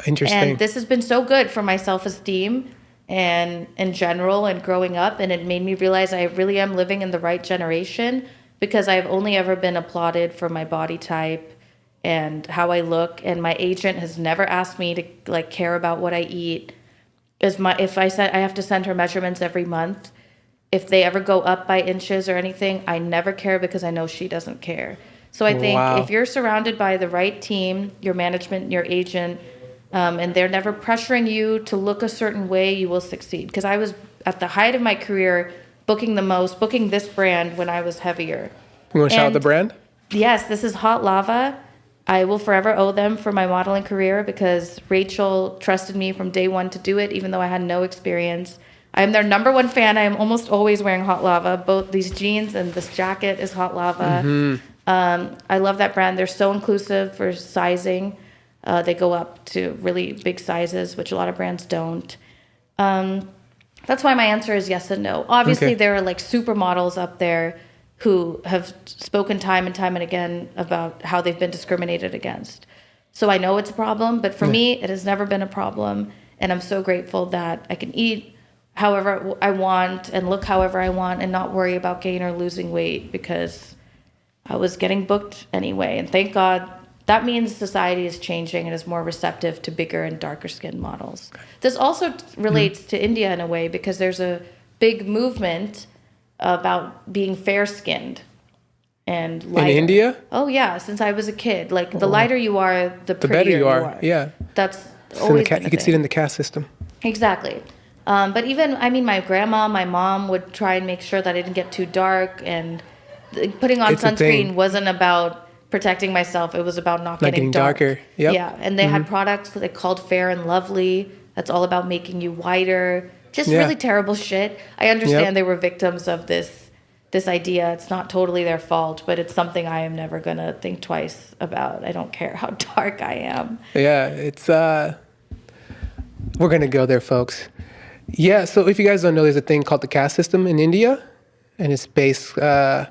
Interesting. And this has been so good for my self-esteem and in general and growing up. And it made me realize I really am living in the right generation because I've only ever been applauded for my body type and how I look. And my agent has never asked me to like care about what I eat. If I said I have to send her measurements every month, if they ever go up by inches or anything, I never care because I know she doesn't care. So I think Wow. if you're surrounded by the right team, your management, your agent, and they're never pressuring you to look a certain way, you will succeed. Because I was at the height of my career booking this brand when I was heavier. You want to shout out the brand? Yes, this is Hot Lava. I will forever owe them for my modeling career because Rachel trusted me from day one to do it, even though I had no experience. I am their number one fan. I am almost always wearing Hot Lava. Both these jeans and this jacket is Hot Lava. I love that brand. They're so inclusive for sizing. They go up to really big sizes, which a lot of brands don't. That's why my answer is yes and no. Obviously, there are like supermodels up there who have spoken time and time and again about how they've been discriminated against. So I know it's a problem, but for me, it has never been a problem. And I'm so grateful that I can eat however I want and look however I want and not worry about gaining or losing weight because I was getting booked anyway. And thank God that means society is changing and is more receptive to bigger and darker skinned models. This also relates to India in a way because there's a big movement about being fair-skinned and lighter. In India? Oh, yeah, since I was a kid. Like, the lighter you are, the prettier better you are. Yeah. That's always been a You can thing. see it in the caste system. Exactly. But even, I mean, my grandma, my mom would try and make sure that I didn't get too dark. And putting on It's a thing. sunscreen wasn't about protecting myself. It was about not getting darker. Yep. Yeah, and they had products that they called Fair and Lovely. That's all about making you whiter. Just really terrible shit. I understand they were victims of this idea. It's not totally their fault, but it's something I am never going to think twice about. I don't care how dark I am. Yeah, it's we're going to go there, folks. Yeah, so if you guys don't know, there's a thing called the caste system in India, and it's based caste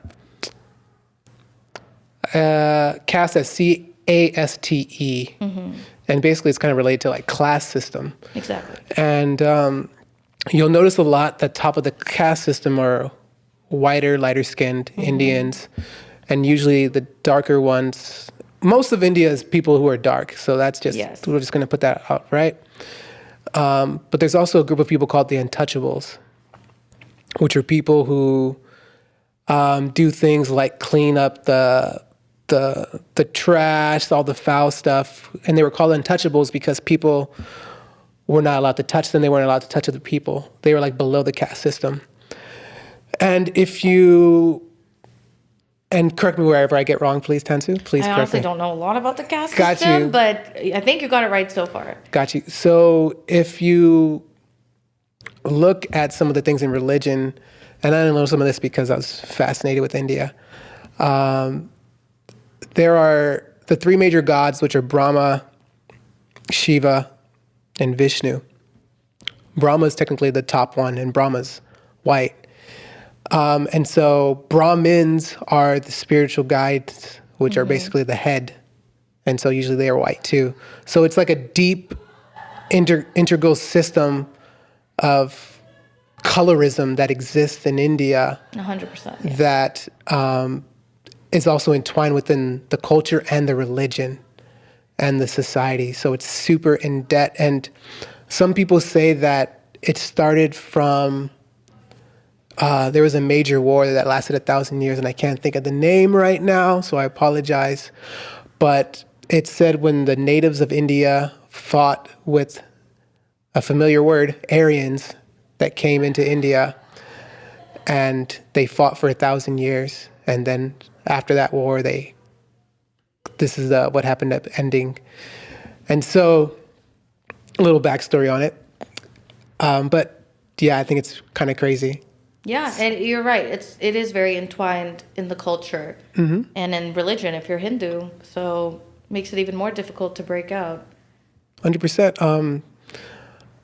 as CASTE. And basically it's kind of related to like class system. Exactly. And you'll notice a lot that top of the caste system are whiter, lighter skinned Indians. And usually the darker ones, most of India is people who are dark. So that's just, we're just going to put that out, right? But there's also a group of people called the untouchables, which are people who do things like clean up the trash, all the foul stuff. And they were called untouchables because people were not allowed to touch them. They weren't allowed to touch other people. They were like below the caste system. And and correct me wherever I get wrong, please, Tansu. Please correct me. I honestly don't know a lot about the caste Got system, you. but I think you got it right so far. Got you. So if you look at some of the things in religion, and I know some of this because I was fascinated with India, there are the three major gods, which are Brahma, Shiva, and Vishnu. Brahma is technically the top one, and Brahma's white. And so Brahmins are the spiritual guides, which are basically the head. And so usually they are white too. So it's like a deep integral system of colorism that exists in India. 100%. Yeah. That is also entwined within the culture and the religion and the society. So it's super in debt. And some people say that it started from, there was a major war that lasted 1,000 years, and I can't think of the name right now, so I apologize. But it said when the natives of India fought with a familiar word, Aryans, that came into India, and they fought for 1,000 years. And then after that war, this is what happened up ending. And so, a little backstory on it. But yeah, I think it's kind of crazy. Yeah, and you're right. It is very entwined in the culture and in religion if you're Hindu. So it makes it even more difficult to break out. 100%.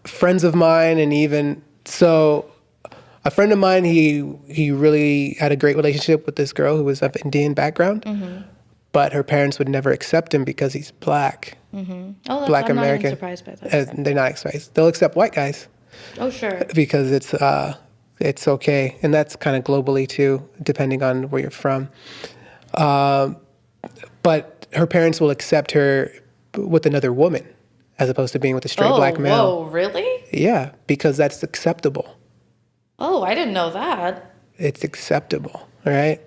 Friends of mine, and even so, a friend of mine, he really had a great relationship with this girl who was of Indian background, but her parents would never accept him because he's black. Oh, Black I'm American. not even surprised by that. They're not surprised. They'll accept white guys. Oh, sure. Because it's okay, and that's kind of globally too, depending on where you're from. But her parents will accept her with another woman as opposed to being with a straight black male. Whoa, really? Yeah, because that's acceptable. Oh, I didn't know that. It's acceptable, right?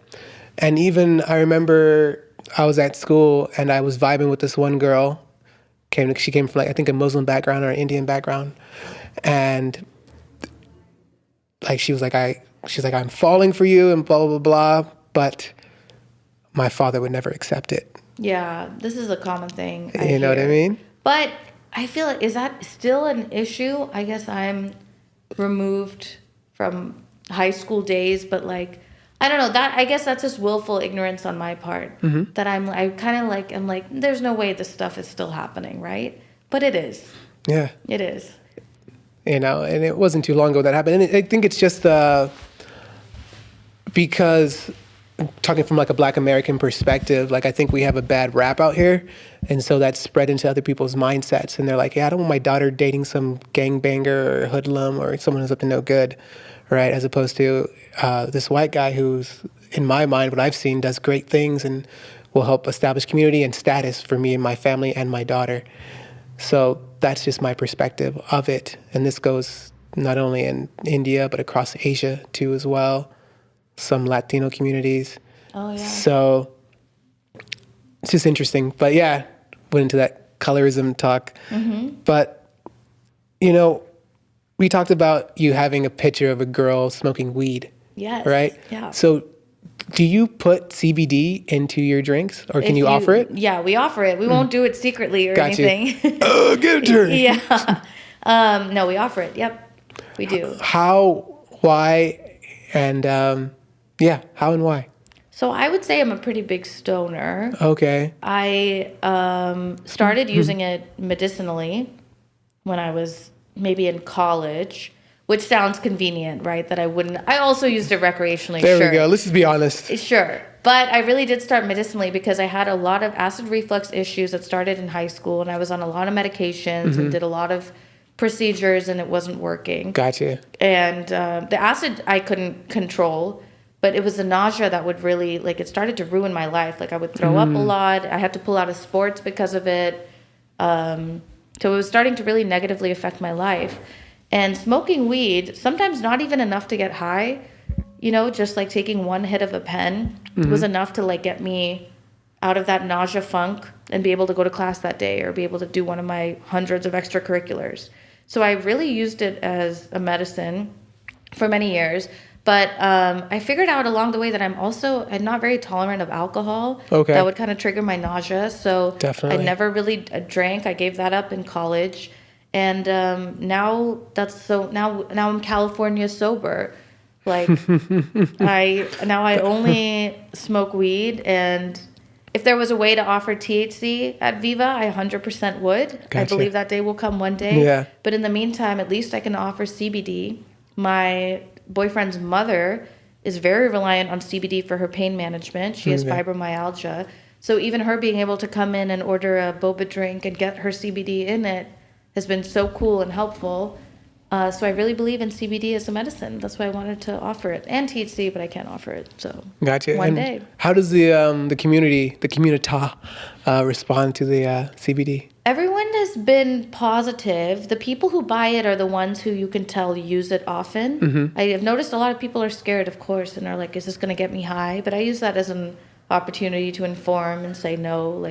And even I remember I was at school and I was vibing with this one girl. She came from, like, I think a Muslim background or an Indian background. And like she's like, I'm falling for you and blah, blah, blah, blah. But my father would never accept it. Yeah, this is a common thing. You know what I mean? But I feel like, is that still an issue? I guess I'm removed from high school days, but like, I don't know, that I guess that's just willful ignorance on my part. That I'm like, there's no way this stuff is still happening, right? But it is. Yeah. It is. You know, and it wasn't too long ago that happened. And I think it's just because talking from like a Black American perspective, like I think we have a bad rap out here. And so that's spread into other people's mindsets. And they're like, yeah, I don't want my daughter dating some gangbanger or hoodlum or someone who's up to no good, right? As opposed to this white guy who's, in my mind, what I've seen, does great things and will help establish community and status for me and my family and my daughter. So that's just my perspective of it. And this goes not only in India, but across Asia too as well. Some Latino communities. Oh, yeah. So it's just interesting. But yeah, went into that colorism talk. But, you know, we talked about you having a picture of a girl smoking weed. Yes. Right? Yeah. So do you put CBD into your drinks, or can you offer it? Yeah, we offer it. We won't do it secretly or Got anything. You. Oh, give it to her. Yeah. No, we offer it. Yep, we do. How, why, and how and why? So I would say I'm a pretty big stoner. Okay. I started using it medicinally when I was maybe in college, which sounds convenient, right? That I wouldn't. I also used it recreationally. There we go. Let's just be honest. Sure. But I really did start medicinally because I had a lot of acid reflux issues that started in high school, and I was on a lot of medications and did a lot of procedures, and it wasn't working. Gotcha. And the acid I couldn't control, but it was the nausea that would really, it started to ruin my life. Like I would throw up a lot. I had to pull out of sports because of it. So it was starting to really negatively affect my life. And smoking weed, sometimes not even enough to get high, just like taking one hit of a pen was enough to get me out of that nausea funk and be able to go to class that day or be able to do one of my hundreds of extracurriculars. So I really used it as a medicine for many years. But I figured out along the way that I'm not very tolerant of alcohol. Okay. That would kind of trigger my nausea. So Definitely. I never really drank. I gave that up in college. And now I'm California sober. I only smoke weed, and if there was a way to offer THC at Viva, I 100% would. Gotcha. I believe that day will come one day. Yeah. But in the meantime, at least I can offer CBD. My boyfriend's mother is very reliant on CBD for her pain management. She has fibromyalgia. So even her being able to come in and order a boba drink and get her CBD in it has been so cool and helpful. So I really believe in CBD as a medicine. That's why I wanted to offer it. And THC, but I can't offer it. So Gotcha. One And day. how does the community respond to the CBD? Everyone has been positive. The people who buy it are the ones who you can tell use it often. I have noticed a lot of people are scared, of course, and are like, is this going to get me high? But I use that as an opportunity to inform and say, no,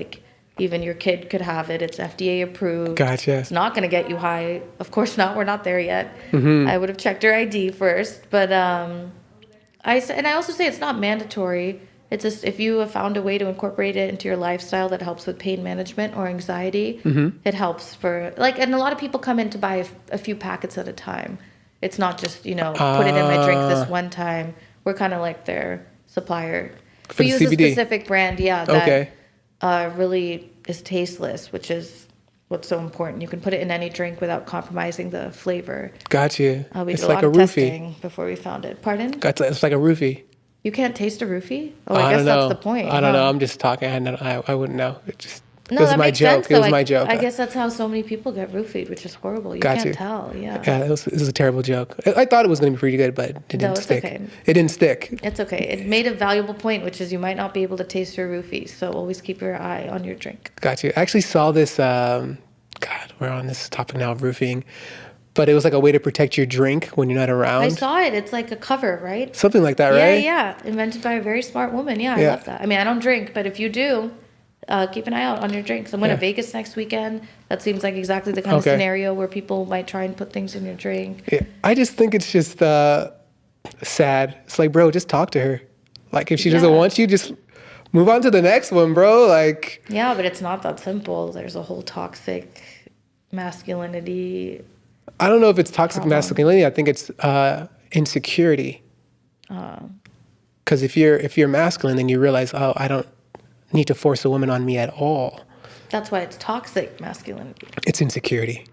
even your kid could have it. It's FDA approved. Gotcha. It's not going to get you high. Of course not. We're not there yet. I would have checked your ID first. But I also say it's not mandatory. It's just if you have found a way to incorporate it into your lifestyle that helps with pain management or anxiety, it helps for and a lot of people come in to buy a few packets at a time. It's not just, put it in my drink this one time. We're kind of like their supplier. For We the use CBD. a specific brand, that really is tasteless, which is what's so important. You can put it in any drink without compromising the flavor. Gotcha. We It's did a like lot a of roofie. testing before we found it. Pardon? It's like a roofie. You can't taste a roofie? Oh, I I guess don't know. that's the point. I don't huh? know. I'm just talking. I wouldn't know. It just No, It was that my makes joke. sense, It though. was my joke. I guess that's how so many people get roofied, which is horrible. You Got can't you. tell. Yeah. Yeah, it was a terrible joke. I thought it was going to be pretty good, but it No, didn't it's stick. okay. It didn't stick. It's okay. It made a valuable point, which is you might not be able to taste your roofies, so always keep your eye on your drink. Got you. I actually saw this. God, we're on this topic now of roofing, but it was like a way to protect your drink when you're not around. I saw it. It's like a cover, right? Something like that, Yeah, right? yeah. Invented by a very smart woman. Yeah, I Yeah. love that. I mean, I don't drink, but if you do, keep an eye out on your drinks. I'm going to Vegas next weekend. That seems like exactly the kind of scenario where people might try and put things in your drink. Yeah. I just think it's just sad. It's like, bro, just talk to her. Like, if she doesn't want you, just move on to the next one, bro. Like, yeah, but it's not that simple. There's a whole toxic masculinity. I don't know if it's toxic masculinity. I think it's insecurity. Because if you're masculine, then you realize, oh, I don't need to force a woman on me at all. That's why it's toxic masculinity. It's insecurity.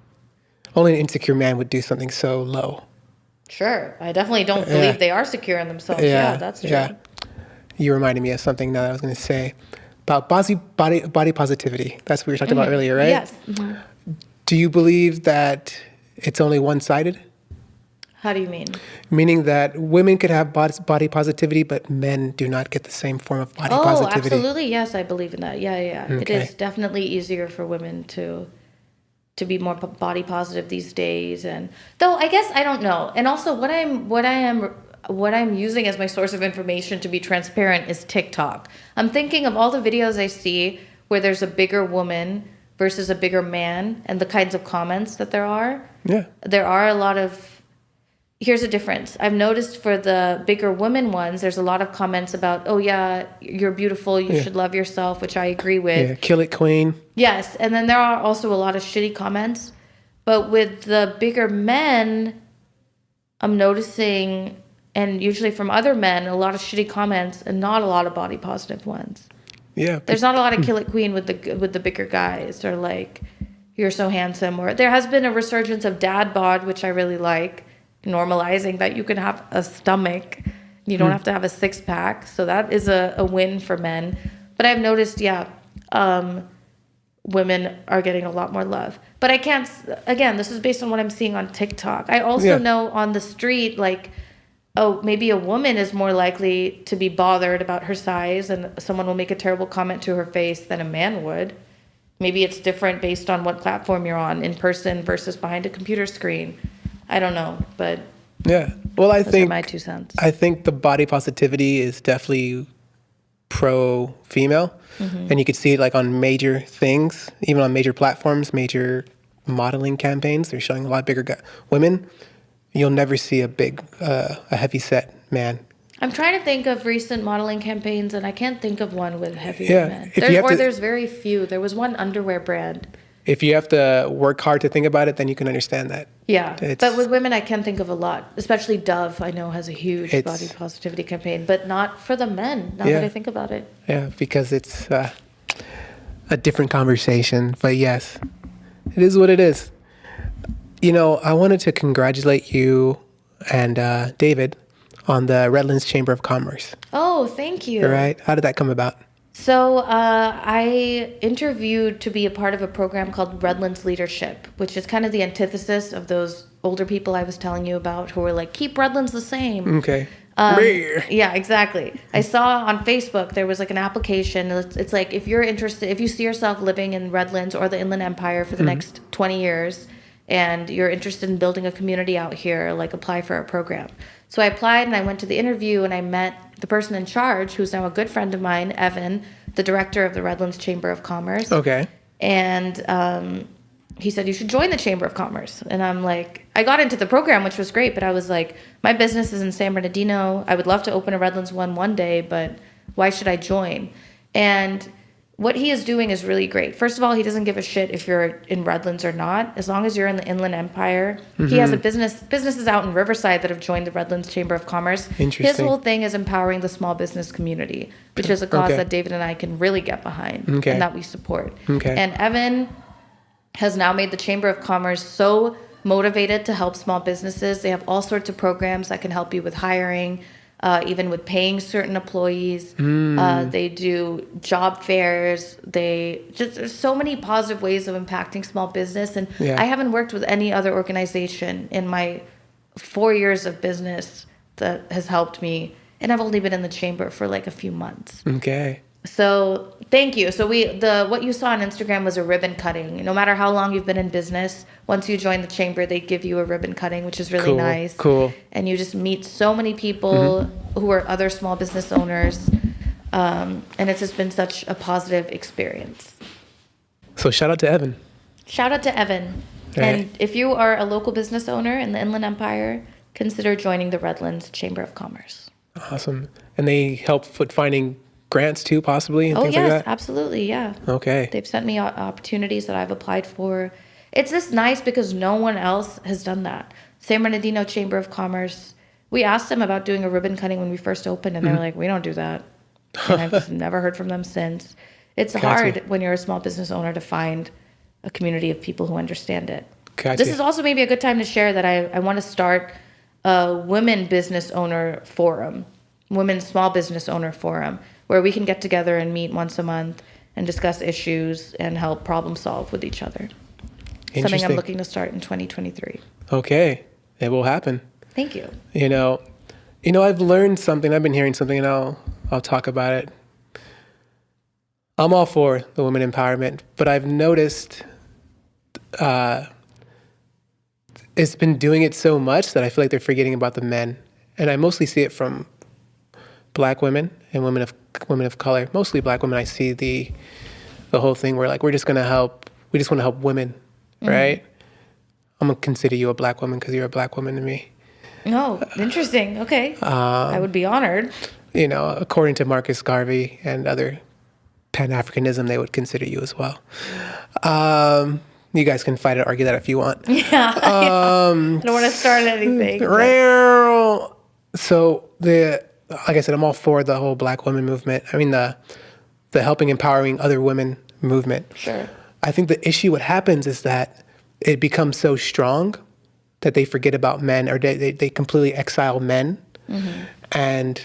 Only an insecure man would do something so low. Sure. I definitely don't believe they are secure in themselves. Yeah, that's true. Yeah. You reminded me of something now that I was going to say about body positivity. That's what we were talking about earlier, right? Yes. Mm-hmm. Do you believe that it's only one-sided? How do you mean? Meaning that women could have body positivity, but men do not get the same form of body positivity. Oh, absolutely. Yes, I believe in that. Yeah. Okay. It is definitely easier for women to be more body positive these days. And though I guess I don't know. And also what I'm using as my source of information to be transparent is TikTok. I'm thinking of all the videos I see where there's a bigger woman versus a bigger man and the kinds of comments that there are. Yeah. There are a lot of. Here's a difference. I've noticed for the bigger women ones, there's a lot of comments about, oh yeah, you're beautiful, you should love yourself, which I agree with. Yeah, kill it, queen. Yes, and then there are also a lot of shitty comments. But with the bigger men, I'm noticing, and usually from other men, a lot of shitty comments and not a lot of body positive ones. Yeah. There's not a lot of kill it queen with the bigger guys, or like, you're so handsome. Or there has been a resurgence of dad bod, which I really like. Normalizing that you can have a stomach, you don't have to have a six-pack, so that is a win for men. But I've noticed, women are getting a lot more love. But I can't, again, this is based on what I'm seeing on TikTok. I also know on the street, like, oh, maybe a woman is more likely to be bothered about her size and someone will make a terrible comment to her face than a man would. Maybe it's different based on what platform you're on, in person versus behind a computer screen. I don't know, but well, I those think are my 2 cents. I think the body positivity is definitely pro female, and you could see it like on major things, even on major platforms, major modeling campaigns. They're showing a lot bigger women. You'll never see a heavy set man. I'm trying to think of recent modeling campaigns, and I can't think of one with heavy men. There's very few. There was one underwear brand. If you have to work hard to think about it, then you can understand that. Yeah, but with women, I can think of a lot. Especially Dove, I know, has a huge body positivity campaign, but not for the men, now that I think about it. Yeah, because it's a different conversation. But yes, it is what it is. You know, I wanted to congratulate you and David on the Redlands Chamber of Commerce. Oh, thank you. All right. How did that come about? So I interviewed to be a part of a program called Redlands Leadership, which is kind of the antithesis of those older people I was telling you about who were like, keep Redlands the same. Okay. Yeah, exactly. I saw on Facebook there was like an application. It's like if you're interested, if you see yourself living in Redlands or the Inland Empire for the next 20 years and you're interested in building a community out here, like apply for a program. So I applied and I went to the interview and I met the person in charge, who's now a good friend of mine, Evan, the director of the Redlands Chamber of Commerce. Okay. And he said, you should join the Chamber of Commerce. And I'm like, I got into the program, which was great, but I was like, my business is in San Bernardino. I would love to open a Redlands one day, but why should I join? And what he is doing is really great. First of all, he doesn't give a shit if you're in Redlands or not, as long as you're in the Inland Empire. Mm-hmm. He has businesses out in Riverside that have joined the Redlands Chamber of Commerce. Interesting. His whole thing is empowering the small business community, which is a cause that David and I can really get behind and that we support. Okay. And Evan has now made the Chamber of Commerce so motivated to help small businesses. They have all sorts of programs that can help you with hiring. even with paying certain employees. They do job fairs. There's so many positive ways of impacting small business. And I haven't worked with any other organization in my 4 years of business that has helped me. And I've only been in the chamber for like a few months. Okay. So thank you. So what you saw on Instagram was a ribbon cutting. No matter how long you've been in business, once you join the chamber, they give you a ribbon cutting, which is really nice. Cool. And you just meet so many people who are other small business owners. And it's just been such a positive experience. So shout out to Evan. Shout out to Evan. Right. And if you are a local business owner in the Inland Empire, consider joining the Redlands Chamber of Commerce. Awesome. And they help with finding grants too, possibly, and things like that? Absolutely, yeah. Okay. They've sent me opportunities that I've applied for. It's just nice because no one else has done that. San Bernardino Chamber of Commerce, we asked them about doing a ribbon cutting when we first opened, and they were like, we don't do that. And I've just never heard from them since. It's hard when you're a small business owner to find a community of people who understand it. This is also maybe a good time to share that I want to start a women business owner forum, women small business owner forum, where we can get together and meet once a month and discuss issues and help problem solve with each other. Something I'm looking to start in 2023. Okay. It will happen. Thank you. You know, I've learned something. I've been hearing something, and I'll talk about it. I'm all for the women empowerment, but I've noticed it's been doing it so much that I feel like they're forgetting about the men. And I mostly see it from Black women and women of color, mostly Black women. I see the whole thing where like we just want to help women, right? I'm gonna consider you a Black woman because you're a Black woman to me. Oh, interesting. Okay, I would be honored. According to Marcus Garvey and other Pan-Africanism, they would consider you as well. You guys can fight and argue that if you want. Yeah. I don't want to start anything. So like I said, I'm all for the whole Black women movement. I mean, the helping empowering other women movement. Sure. I think the issue, what happens is that it becomes so strong that they forget about men, or they completely exile men. And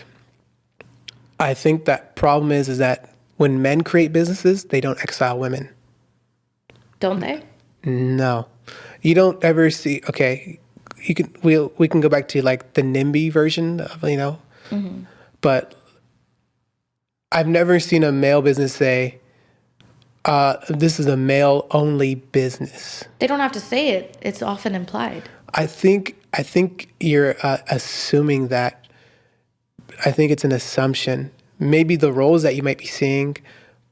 I think that problem is that when men create businesses, they don't exile women. Don't they? No. You don't ever see, okay, we can go back to like the NIMBY version of, but I've never seen a male business say, this is a male only business. They don't have to say it. It's often implied. I think you're assuming that. I think it's an assumption. Maybe the roles that you might be seeing,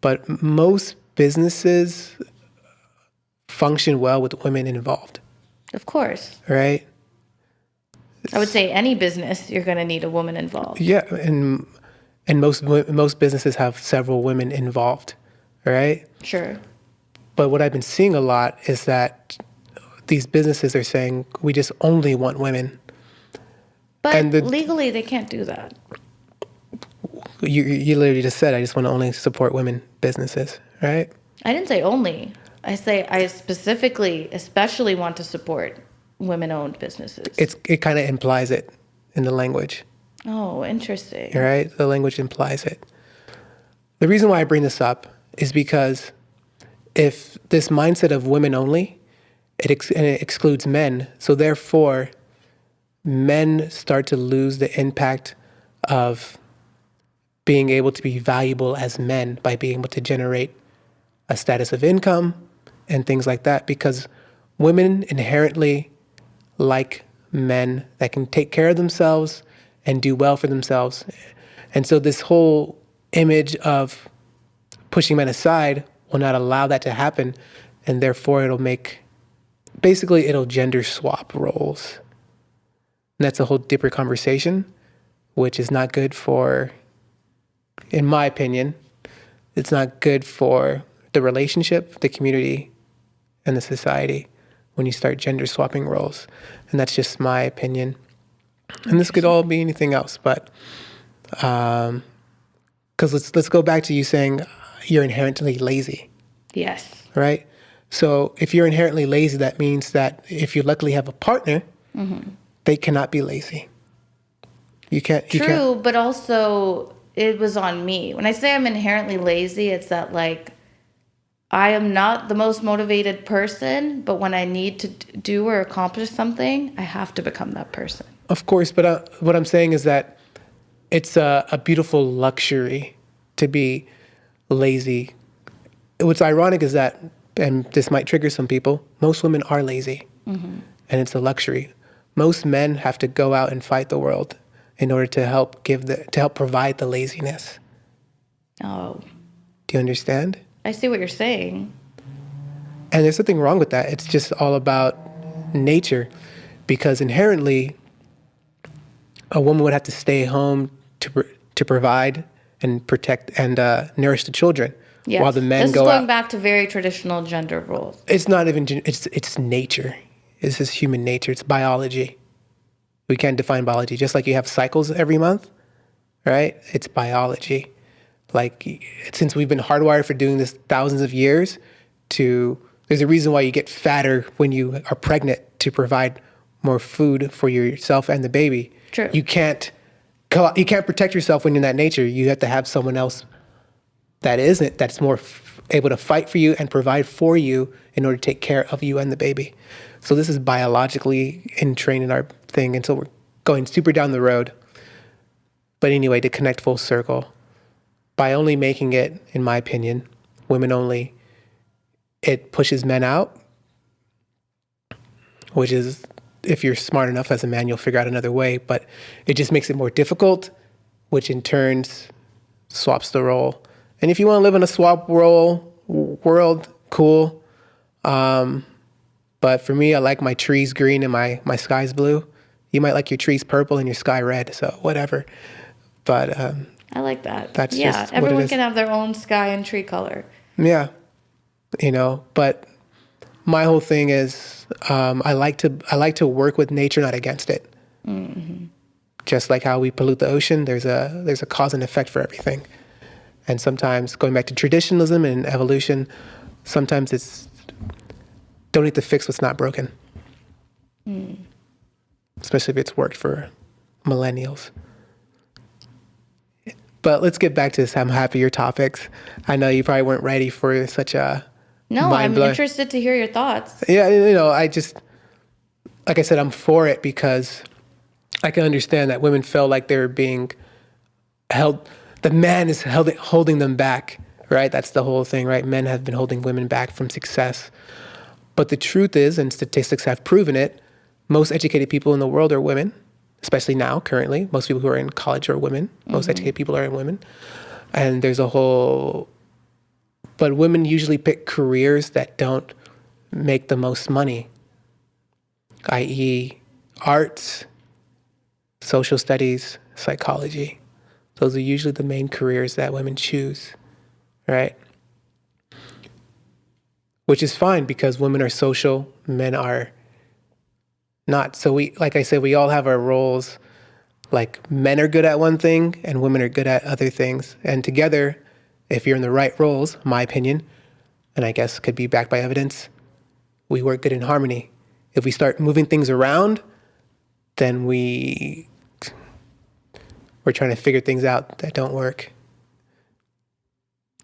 but most businesses function well with women involved. Of course. Right? I would say any business, you're going to need a woman involved. Yeah, and most businesses have several women involved, right? Sure. But what I've been seeing a lot is that these businesses are saying, we just only want women. But legally, they can't do that. You literally just said, I just want to only support women businesses, right? I didn't say only. I say I especially want to support women-owned businesses. It kind of implies it in the language. Oh, interesting. Right? The language implies it. The reason why I bring this up is because if this mindset of women only, it excludes men. So therefore, men start to lose the impact of being able to be valuable as men by being able to generate a status of income and things like that, because women inherently like men that can take care of themselves and do well for themselves. And so this whole image of pushing men aside will not allow that to happen, and therefore it'll gender swap roles. And that's a whole deeper conversation, which is not good for, in my opinion, it's not good for the relationship, the community, and the society when you start gender swapping roles. And that's just my opinion. And this could all be anything else, but because let's go back to you saying you're inherently lazy. Yes. Right? So if you're inherently lazy, that means that if you luckily have a partner, they cannot be lazy. You can't. True, but also it was on me. When I say I'm inherently lazy, it's that like I am not the most motivated person, but when I need to do or accomplish something, I have to become that person. Of course, but what I'm saying is that it's a beautiful luxury to be lazy. What's ironic is that, and this might trigger some people, most women are lazy, and it's a luxury. Most men have to go out and fight the world in order to help provide the laziness. Oh, Do you understand? I see what you're saying. And there's nothing wrong with that. It's just all about nature, because inherently, a woman would have to stay home to provide and protect and nourish the children, Yes. while the men this go is going out. back to very traditional gender roles. It's not even. It's nature. It's just human nature. It's biology. We can't define biology. Just like you have cycles every month, right? It's biology. Like, since we've been hardwired for doing this thousands of years, there's a reason why you get fatter when you are pregnant, to provide more food for yourself and the baby. True. You can't protect yourself when you're in that nature. You have to have someone else that's more able to fight for you and provide for you in order to take care of you and the baby. So this is biologically entrained in our thing, and so we're going super down the road. But anyway, to connect full circle, by only making it, in my opinion, women only, it pushes men out, which is, if you're smart enough as a man, you'll figure out another way, but it just makes it more difficult, which in turn swaps the role. And if you want to live in a swap role world, cool. But for me, I like my trees green and my skies blue. You might like your trees purple and your sky red, so whatever. But I like that. that's yeah, just what it everyone is. can have their own sky and tree color. Yeah, but my whole thing is I like to work with nature, not against it. Mm-hmm. Just like how we pollute the ocean, there's a cause and effect for everything. And sometimes, going back to traditionalism and evolution, sometimes it's don't need to fix what's not broken. Especially if it's worked for millennials. But let's get back to some happier topics. I know you probably weren't ready for such a No, I'm mind-blowing. interested to hear your thoughts. Yeah, I just, like I said, I'm for it because I can understand that women feel like they're being held, the man is holding them back, right? That's the whole thing, right? Men have been holding women back from success. But the truth is, and statistics have proven it, most educated people in the world are women, especially now, currently. Most people who are in college are women. Most educated people are women. And there's but women usually pick careers that don't make the most money, i.e. arts, social studies, psychology. Those are usually the main careers that women choose, right? Which is fine because women are social, men are not. So like I said, we all have our roles. Like, men are good at one thing and women are good at other things. And together, if you're in the right roles, my opinion, and I guess could be backed by evidence, we work good in harmony. If we start moving things around, then we're trying to figure things out that don't work.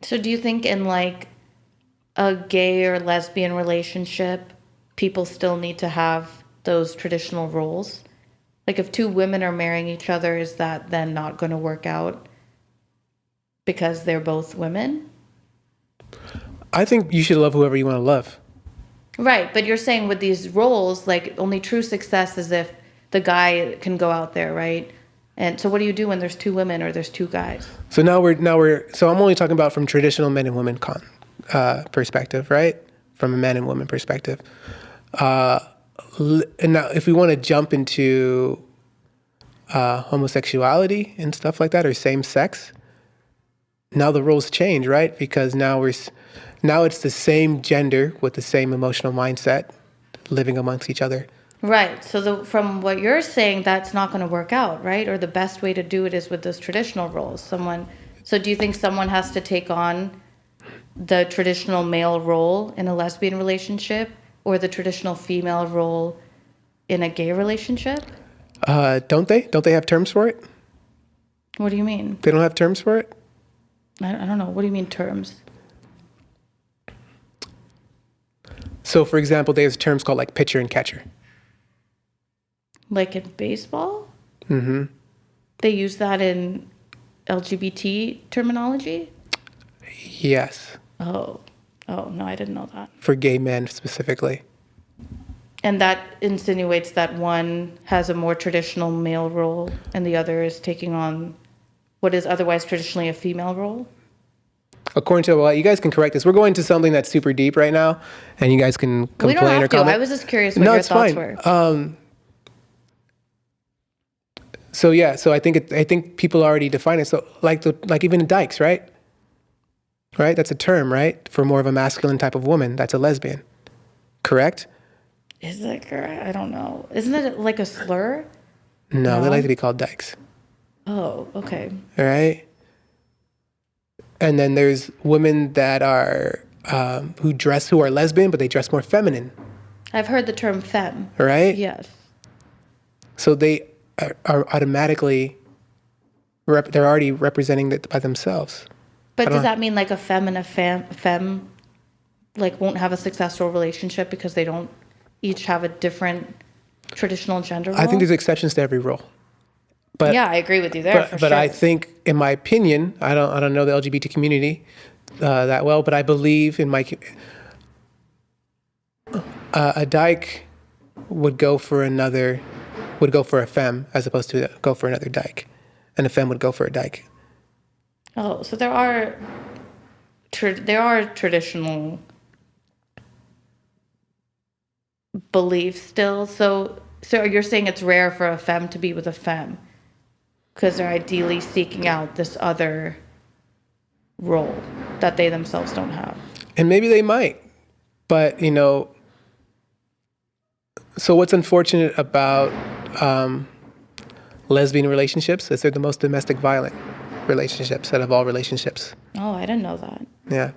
So do you think in like a gay or lesbian relationship, people still need to have those traditional roles? Like, if two women are marrying each other, is that then not going to work out because they're both women? I think you should love whoever you want to love. Right, but you're saying with these roles, like, only true success is if the guy can go out there, right? And so what do you do when there's two women or there's two guys? So so I'm only talking about from traditional men and women perspective, right? From a man and woman perspective. And now if we want to jump into homosexuality and stuff like that, or same sex, now the roles change, right? Because now it's the same gender with the same emotional mindset living amongst each other. Right. So from what you're saying, that's not going to work out, right? Or the best way to do it is with those traditional roles. So do you think someone has to take on the traditional male role in a lesbian relationship or the traditional female role in a gay relationship? Don't they? Don't they have terms for it? What do you mean? They don't have terms for it? I don't know. What do you mean terms? So, for example, there's terms called like pitcher and catcher. Like in baseball? Mm-hmm. They use that in LGBT terminology? Yes. Oh, no, I didn't know that. For gay men specifically. And that insinuates that one has a more traditional male role and the other is taking on what is otherwise traditionally a female role? According to, well, you guys can correct this. We're going to something that's super deep right now, and you guys can complain We don't have or to. comment. I was just curious what your thoughts were. So I think people already define it. So like even dykes, right? Right? That's a term, right? For more of a masculine type of woman. That's a lesbian. Correct? Is it correct? I don't know. Isn't it like a slur? No, they like to be called dykes. Oh, okay. All right? And then there's women that are who are lesbian, but they dress more feminine. I've heard the term femme. Right? Yes. So they are automatically, they're already representing it by themselves. But does that mean like a femme and a femme like won't have a successful relationship because they don't each have a different traditional gender role? I think there's exceptions to every rule. But yeah, I agree with you there. But I think, in my opinion, I don't know the LGBT community that well, but I believe in a dyke would go for a femme as opposed to go for another dyke, and a femme would go for a dyke. Oh, so there are traditional beliefs still. So you're saying it's rare for a femme to be with a femme because they're ideally seeking out this other role that they themselves don't have. And maybe they might, but so what's unfortunate about lesbian relationships is they're the most domestic violent relationships out of all relationships. Oh, I didn't know that. Yeah.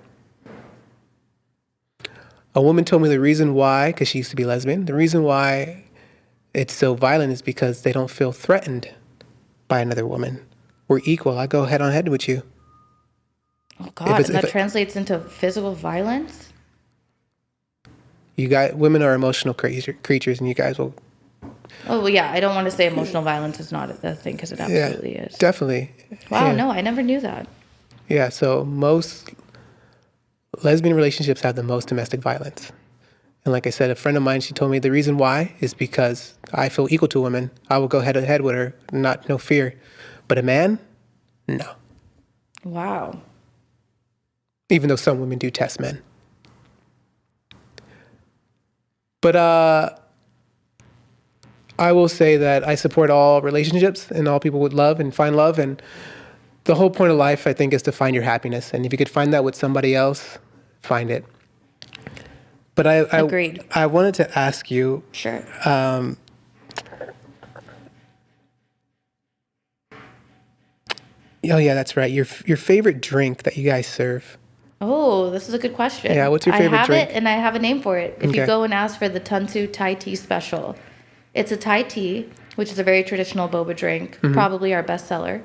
A woman told me the reason why, because she used to be lesbian, the reason why it's so violent is because they don't feel threatened by another woman. We're equal. I go head on head with you. Oh, God. And that translates into physical violence? Women are emotional creatures, and you guys will... Oh, well, yeah. I don't want to say emotional violence is not a thing, because it absolutely is. Definitely. Wow, yeah. no, I never knew that. Yeah, so most lesbian relationships have the most domestic violence. And like I said, a friend of mine, she told me the reason why is because I feel equal to a woman. I will go head to head with her, no fear. But a man, no. Wow. Even though some women do test men. But I will say that I support all relationships and all people would love and find love. And the whole point of life, I think, is to find your happiness. And if you could find that with somebody else, find it. But Agreed. I wanted to ask you. Sure. Oh yeah, that's right. Your favorite drink that you guys serve. Oh, this is a good question. Yeah, what's your favorite drink? I have it, and I have a name for it. If Okay. you go and ask for the Tansu Thai tea special, it's a Thai tea, which is a very traditional boba drink, probably our bestseller.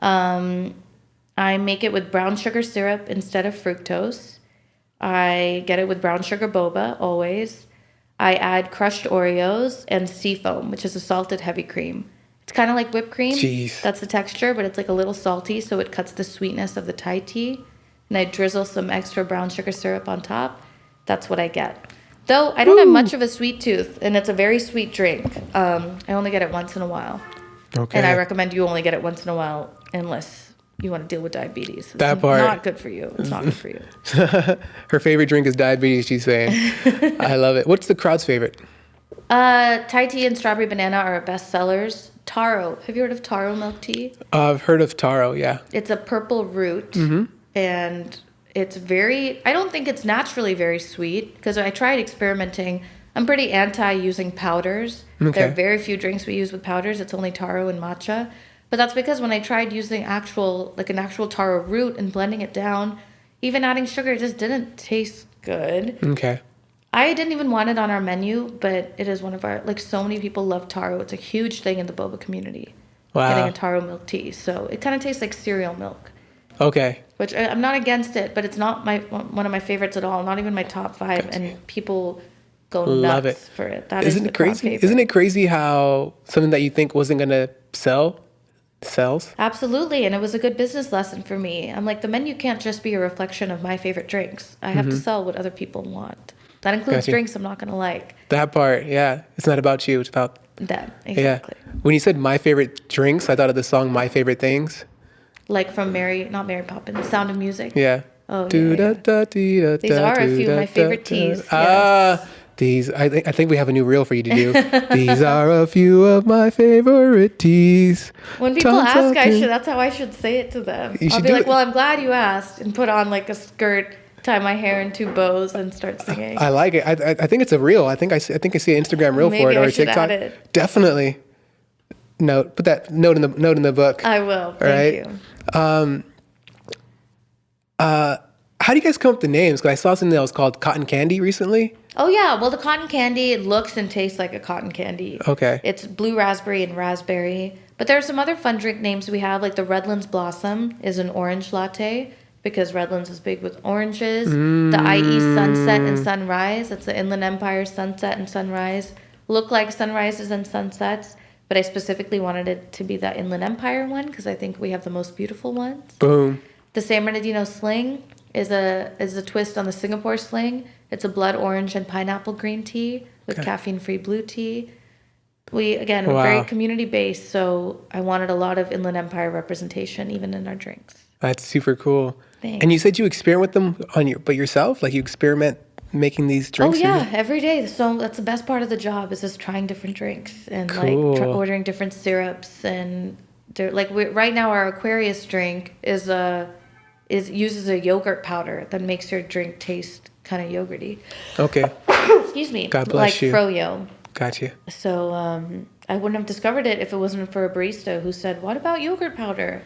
I make it with brown sugar syrup instead of fructose. I get it with brown sugar boba, always. I add crushed Oreos and seafoam, which is a salted heavy cream. It's kind of like whipped cream. Jeez. That's the texture, but it's like a little salty, so it cuts the sweetness of the Thai tea. And I drizzle some extra brown sugar syrup on top. That's what I get. Though I don't have much of a sweet tooth, and it's a very sweet drink. I only get it once in a while. Okay. And I recommend you only get it once in a while unless you want to deal with diabetes. It's That part. not good for you. It's not good for you. Her favorite drink is diabetes, she's saying. I love it. What's the crowd's favorite? Thai tea and strawberry banana are our best sellers. Taro. Have you heard of taro milk tea? I've heard of taro, yeah. It's a purple root. And it's I don't think it's naturally very sweet because I tried experimenting. I'm pretty anti using powders. Okay. There are very few drinks we use with powders. It's only taro and matcha. But that's because when I tried using an actual taro root and blending it down, even adding sugar, it just didn't taste good. Okay. I didn't even want it on our menu, but it is one of our, so many people love taro. It's a huge thing in the boba community. getting a taro milk tea. So it kind of tastes like cereal milk. Okay. Which I'm not against it, but it's not one of my favorites at all. Not even my top 5, and people go nuts for it. That Isn't is it crazy? Isn't it crazy how something that you think wasn't gonna sell sells? Absolutely, and it was a good business lesson for me. I'm like, the menu can't just be a reflection of my favorite drinks. I have to sell what other people want. That includes drinks I'm not gonna like. That part, yeah. It's not about you. It's about them. Exactly. Yeah. When you said my favorite drinks, I thought of the song "My Favorite Things." Like from not Mary Poppins, Sound of Music. Yeah. Oh, yeah. These are a few of my favorite teas. Yes. These, I think we have a new reel for you to do. These are a few of my favorite teas. When people ask, that's how I should say it to them. I'll be like, well, I'm glad you asked, and put on like a skirt, tie my hair in 2 bows, and start singing. I like it. I think it's a reel. I think I see an Instagram reel for it, or a TikTok. Add it. Definitely. Put that note in the book. I will. Thank you. How do you guys come up with the names? Because I saw something that was called cotton candy recently. Oh, yeah. Well, the cotton candy, it looks and tastes like a cotton candy. Okay. It's blue raspberry and raspberry. But there are some other fun drink names we have, like the Redlands Blossom is an orange latte because Redlands is big with oranges. The IE Sunset and Sunrise, that's the Inland Empire Sunset and Sunrise. Look like sunrises and sunsets, but I specifically wanted it to be the Inland Empire one because I think we have the most beautiful ones. Boom. The San Bernardino Sling is a twist on the Singapore Sling. It's a blood orange and pineapple green tea with caffeine-free blue tea. We're very community-based, so I wanted a lot of Inland Empire representation even in our drinks. That's super cool. Thanks. And you said you experiment with them but yourself? Like you experiment making these drinks? Oh, yeah, every day. So that's the best part of the job is just trying different drinks and ordering different syrups. And right now our Aquarius drink uses a yogurt powder that makes your drink taste kind of yogurty. Okay. Excuse me. God bless you. Like froyo. Gotcha. So I wouldn't have discovered it if it wasn't for a barista who said, what about yogurt powder?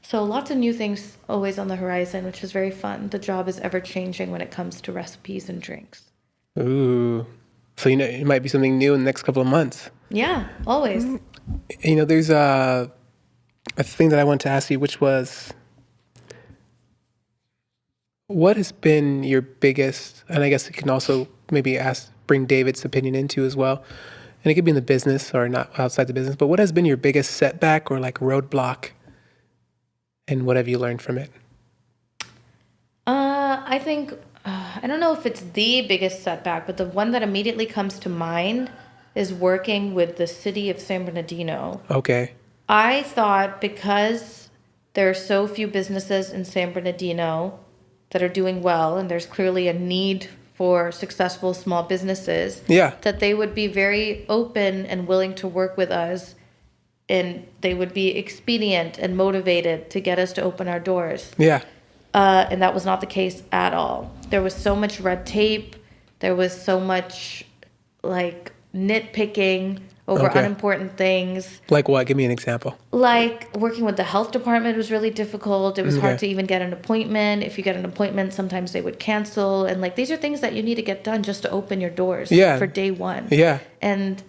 So lots of new things always on the horizon, which is very fun. The job is ever changing when it comes to recipes and drinks. Ooh. So, it might be something new in the next couple of months. Yeah, always. There's a thing that I wanted to ask you, which was, what has been your biggest, and I guess you can also maybe bring David's opinion into as well, and it could be in the business or not outside the business, but what has been your biggest setback or like roadblock, and what have you learned from it? I think, I don't know if it's the biggest setback, but the one that immediately comes to mind is working with the city of San Bernardino. Okay. I thought because there are so few businesses in San Bernardino that are doing well, and there's clearly a need for successful small businesses, that they would be very open and willing to work with us, and they would be expedient and motivated to get us to open our doors. Yeah. And that was not the case at all. There was so much red tape. There was so much nitpicking over unimportant things. Like what? Give me an example. Like working with the health department was really difficult. It was hard to even get an appointment. If you get an appointment, sometimes they would cancel. And these are things that you need to get done just to open your doors for day one. Yeah. And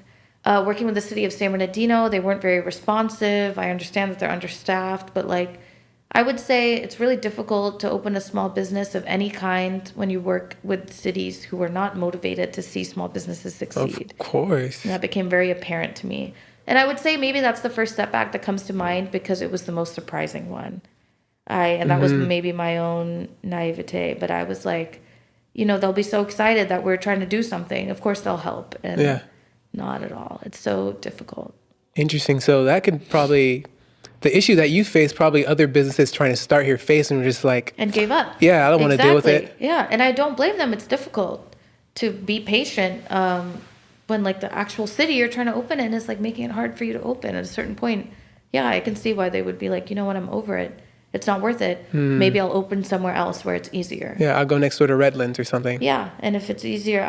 working with the city of San Bernardino, they weren't very responsive. I understand that they're understaffed, but I would say it's really difficult to open a small business of any kind when you work with cities who are not motivated to see small businesses succeed. Of course. And that became very apparent to me. And I would say maybe that's the first setback that comes to mind because it was the most surprising one. And that was maybe my own naivete, but I was like, they'll be so excited that we're trying to do something. Of course they'll help. And not at all. It's so difficult. Interesting. So that could probably... The issue that you face, probably other businesses trying to start here face and just and gave up. Yeah, I don't want to deal with it. Yeah, and I don't blame them. It's difficult to be patient when the actual city you're trying to open in is making it hard for you to open at a certain point. Yeah, I can see why they would be like, you know what, I'm over it. It's not worth it. Maybe I'll open somewhere else where it's easier. Yeah, I'll go next door to Redlands or something. Yeah, and if it's easier,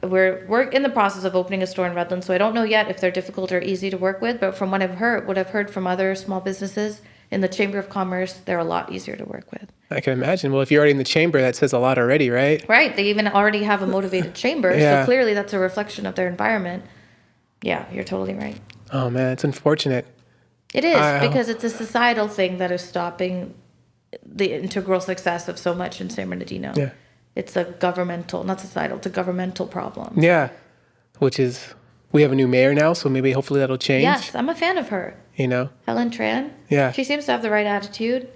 we're in the process of opening a store in Redlands, so I don't know yet if they're difficult or easy to work with. But from what I've heard from other small businesses in the Chamber of Commerce, they're a lot easier to work with. I can imagine. Well, if you're already in the chamber, that says a lot already, right? Right. They even already have a motivated chamber, so clearly that's a reflection of their environment. Yeah, you're totally right. Oh man, it's unfortunate. It is, because it's a societal thing that is stopping the integral success of so much in San Bernardino. Yeah. It's a governmental, not societal, it's a governmental problem. Yeah. Which is, we have a new mayor now, so maybe hopefully that'll change. Yes, I'm a fan of her. You know? Helen Tran. Yeah. She seems to have the right attitude.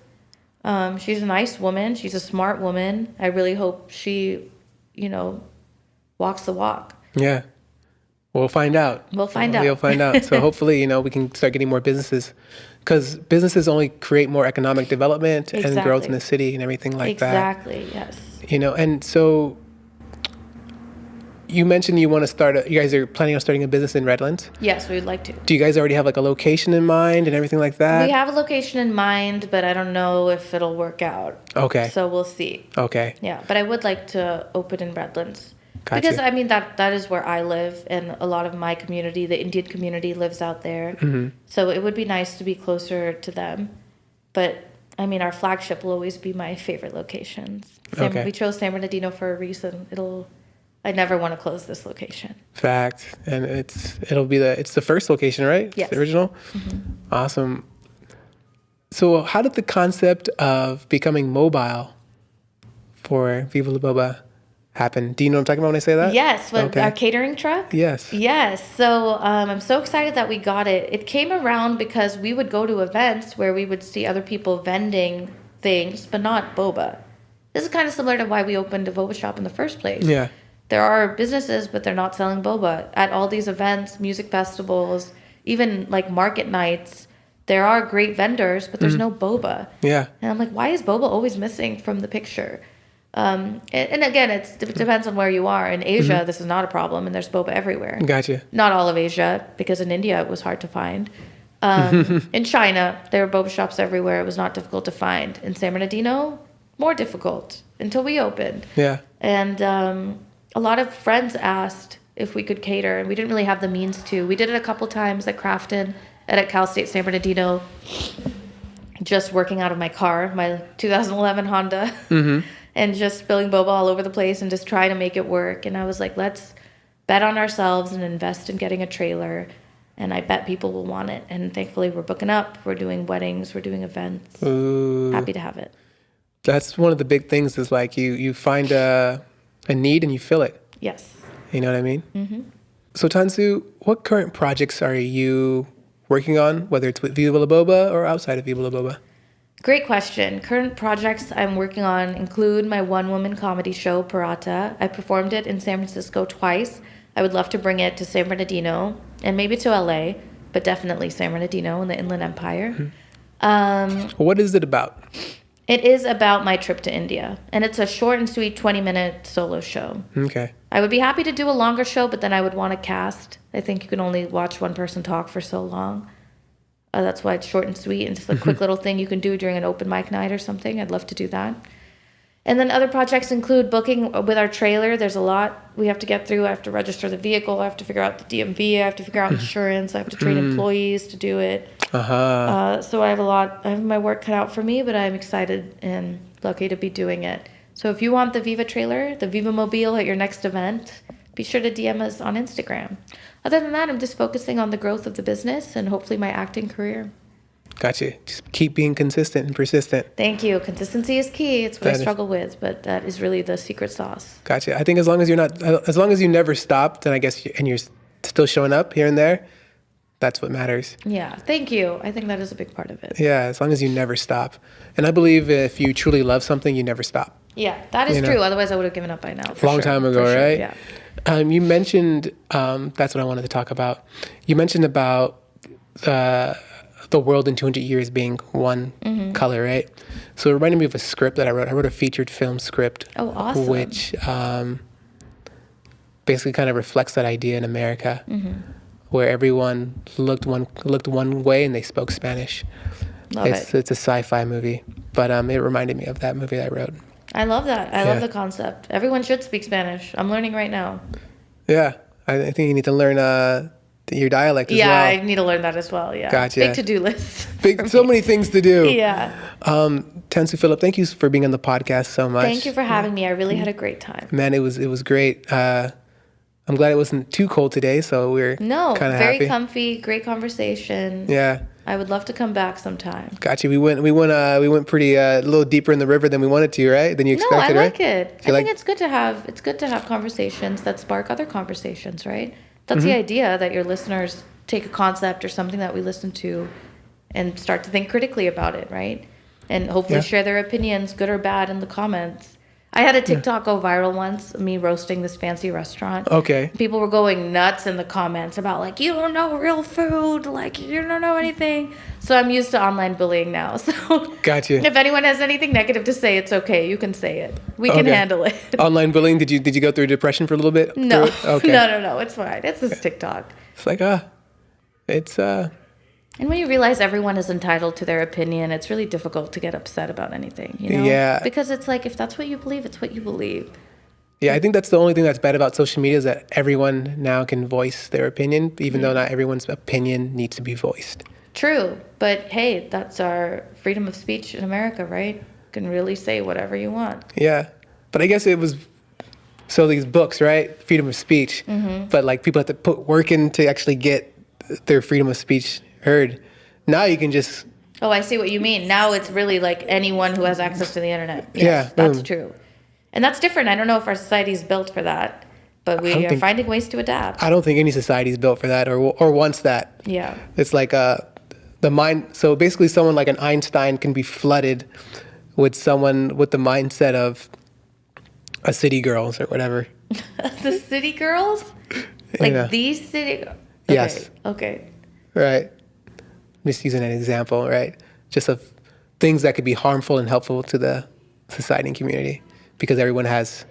She's a nice woman. She's a smart woman. I really hope she, walks the walk. Yeah. We'll find out. We'll find out. We'll find out. So hopefully, we can start getting more businesses, because businesses only create more economic development and growth in the city and everything like that. Exactly, yes. And so you mentioned you want to you guys are planning on starting a business in Redlands. Yes, we would like to. Do you guys already have like a location in mind and everything like that? We have a location in mind, but I don't know if it'll work out. Okay. So we'll see. Okay. Yeah, but I would like to open in Redlands. Gotcha. Because, that is where I live, and a lot of my community, the Indian community, lives out there. Mm-hmm. So it would be nice to be closer to them. But, our flagship will always be my favorite locations. Okay. We chose San Bernardino for a reason. I never want to close this location. Fact. And it's the first location, right? Yes. It's the original? Mm-hmm. Awesome. So how did the concept of becoming mobile for Viva La Boba happen? Do you know what I'm talking about when I say that? Yes, with our catering truck. Yes. Yes. So I'm so excited that we got it. It came around because we would go to events where we would see other people vending things, but not boba. This is kind of similar to why we opened a boba shop in the first place. Yeah. There are businesses, but they're not selling boba. At all these events, music festivals, even like market nights, there are great vendors, but there's no boba. Yeah. And I'm like, why is boba always missing from the picture? And again, it depends on where you are. In Asia, this is not a problem, and there's boba everywhere. Gotcha. Not all of Asia, because in India it was hard to find. In China, there were boba shops everywhere. It was not difficult to find. In San Bernardino, more difficult until we opened. Yeah. And a lot of friends asked if we could cater, and we didn't really have the means to. We did it a couple times at Crafton and at Cal State San Bernardino, just working out of my car, my 2011 Honda. Mm-hmm. And just spilling boba all over the place and just trying to make it work. And I was like, let's bet on ourselves and invest in getting a trailer. And I bet people will want it. And thankfully, we're booking up. We're doing weddings. We're doing events. Ooh. Happy to have it. That's one of the big things is like you find a need and you fill it. Yes. You know what I mean? Mm-hmm. So Tansu, what current projects are you working on, whether it's with Viva La Boba or outside of Viva La Boba? Great question. Current projects I'm working on include my one-woman comedy show, Parata. I performed it in San Francisco twice. I would love to bring it to San Bernardino and maybe to LA, but definitely San Bernardino in the Inland Empire. Mm-hmm. What is it about? It is about my trip to India, and it's a short and sweet 20-minute solo show. Okay. I would be happy to do a longer show, but then I would want a cast. I think you can only watch one person talk for so long. That's why it's short and sweet and just a quick little thing you can do during an open mic night or something. I'd love to do that. And then other projects include booking with our trailer. There's a lot we have to get through. I have to register the vehicle. I have to figure out the DMV. I have to figure out insurance. I have to train employees to do it. So I have my work cut out for me, but I'm excited and lucky to be doing it. So if you want the Viva trailer, the Viva Mobile at your next event, be sure to DM us on Instagram. Other than that, I'm just focusing on the growth of the business and hopefully my acting career. Gotcha. Just keep being consistent and persistent. Thank you. Consistency is key. It's what I struggle with, but that is really the secret sauce. Gotcha. I think as long as you never stop, then I guess, and you're still showing up here and there, that's what matters. Yeah. Thank you. I think that is a big part of it. Yeah. As long as you never stop. And I believe if you truly love something, you never stop. Yeah, that is true. Otherwise, I would have given up by now. Long time ago, right? Yeah. You mentioned, that's what I wanted to talk about. You mentioned about the world in 200 years being one color, right? So it reminded me of a script that I wrote. I wrote a featured film script. Oh, awesome. Which basically kind of reflects that idea in America, where everyone looked one way and they spoke Spanish. It's a sci-fi movie, but it reminded me of that movie that I wrote. I love that. I love the concept. Everyone should speak Spanish. I'm learning right now. Yeah, I think you need to learn your dialect as well. Yeah, I need to learn that as well. Yeah. Gotcha. Big to-do list. So many things to do. Yeah. Tansu Philip, thank you for being on the podcast so much. Thank you for having me. I really had a great time. Man, it was great. I'm glad it wasn't too cold today, so we're kind of happy. Very comfy, great conversation. Yeah. I would love to come back sometime. Gotcha. We went pretty a little deeper in the river than we wanted to, right? Than you expected, No, I right? like it. I think it's good to have conversations that spark other conversations, right? That's the idea, that your listeners take a concept or something that we listen to and start to think critically about it, right? And hopefully share their opinions, good or bad, in the comments. I had a TikTok go viral once, me roasting this fancy restaurant. Okay. People were going nuts in the comments about, like, you don't know real food, like, you don't know anything. So I'm used to online bullying now. So Gotcha. if anyone has anything negative to say, it's okay. You can say it. We can handle it. Online bullying, did you go through depression for a little bit? No. Okay. No. It's fine. It's just TikTok. It's like, And when you realize everyone is entitled to their opinion, it's really difficult to get upset about anything, you know? Yeah. Because it's like, if that's what you believe, it's what you believe. Yeah, I think that's the only thing that's bad about social media, is that everyone now can voice their opinion, even though not everyone's opinion needs to be voiced. True. But hey, that's our freedom of speech in America, right? You can really say whatever you want. Yeah. But I guess it was, so these books, right? Freedom of speech. But like people have to put work in to actually get their freedom of speech heard. Now you can just... Oh, I see what you mean. Now it's really like anyone who has access to the internet. Yes, Yeah, that's true. And that's different. I don't know if our society is built for that, but we are finding ways to adapt. I don't think any society is built for that or wants that. Yeah. It's like the mind... So basically someone like an Einstein can be flooded with someone with the mindset of a City Girls or whatever. The City Girls? Like these City... Okay. Yes. Okay. Right. Just using an example, right? Just of things that could be harmful and helpful to the society and community, because everyone has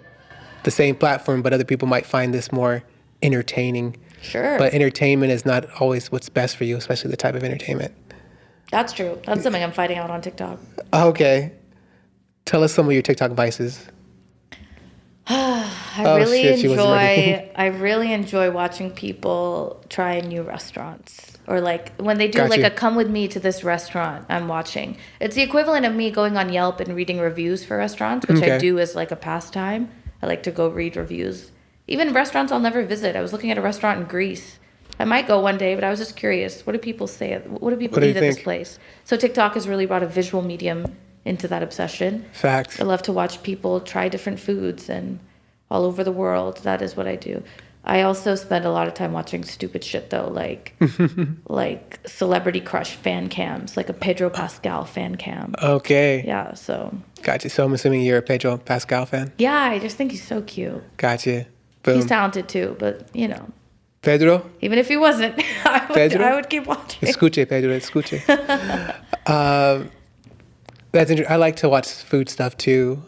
the same platform, but other people might find this more entertaining. Sure. But entertainment is not always what's best for you, especially the type of entertainment. That's true. That's something I'm fighting out on TikTok. Okay. Tell us some of your TikTok vices. I really enjoy watching people try new restaurants. Or like when they do like a come with me to this restaurant I'm watching. It's the equivalent of me going on Yelp and reading reviews for restaurants, which I do as like a pastime. I like to go read reviews. Even restaurants I'll never visit. I was looking at a restaurant in Greece. I might go one day, but I was just curious. What do people say? What do people eat at this place? So TikTok has really brought a visual medium into that obsession. Facts. I love to watch people try different foods and all over the world. That is what I do. I also spend a lot of time watching stupid shit though, like like celebrity crush fan cams, like a Pedro Pascal fan cam. Okay. Yeah, so. Gotcha. So I'm assuming you're a Pedro Pascal fan? Yeah, I just think he's so cute. Gotcha. Boom. He's talented too, but you know. Pedro? Even if he wasn't, I would keep watching. Escuche, Pedro, escuche. That's interesting. I like to watch food stuff too.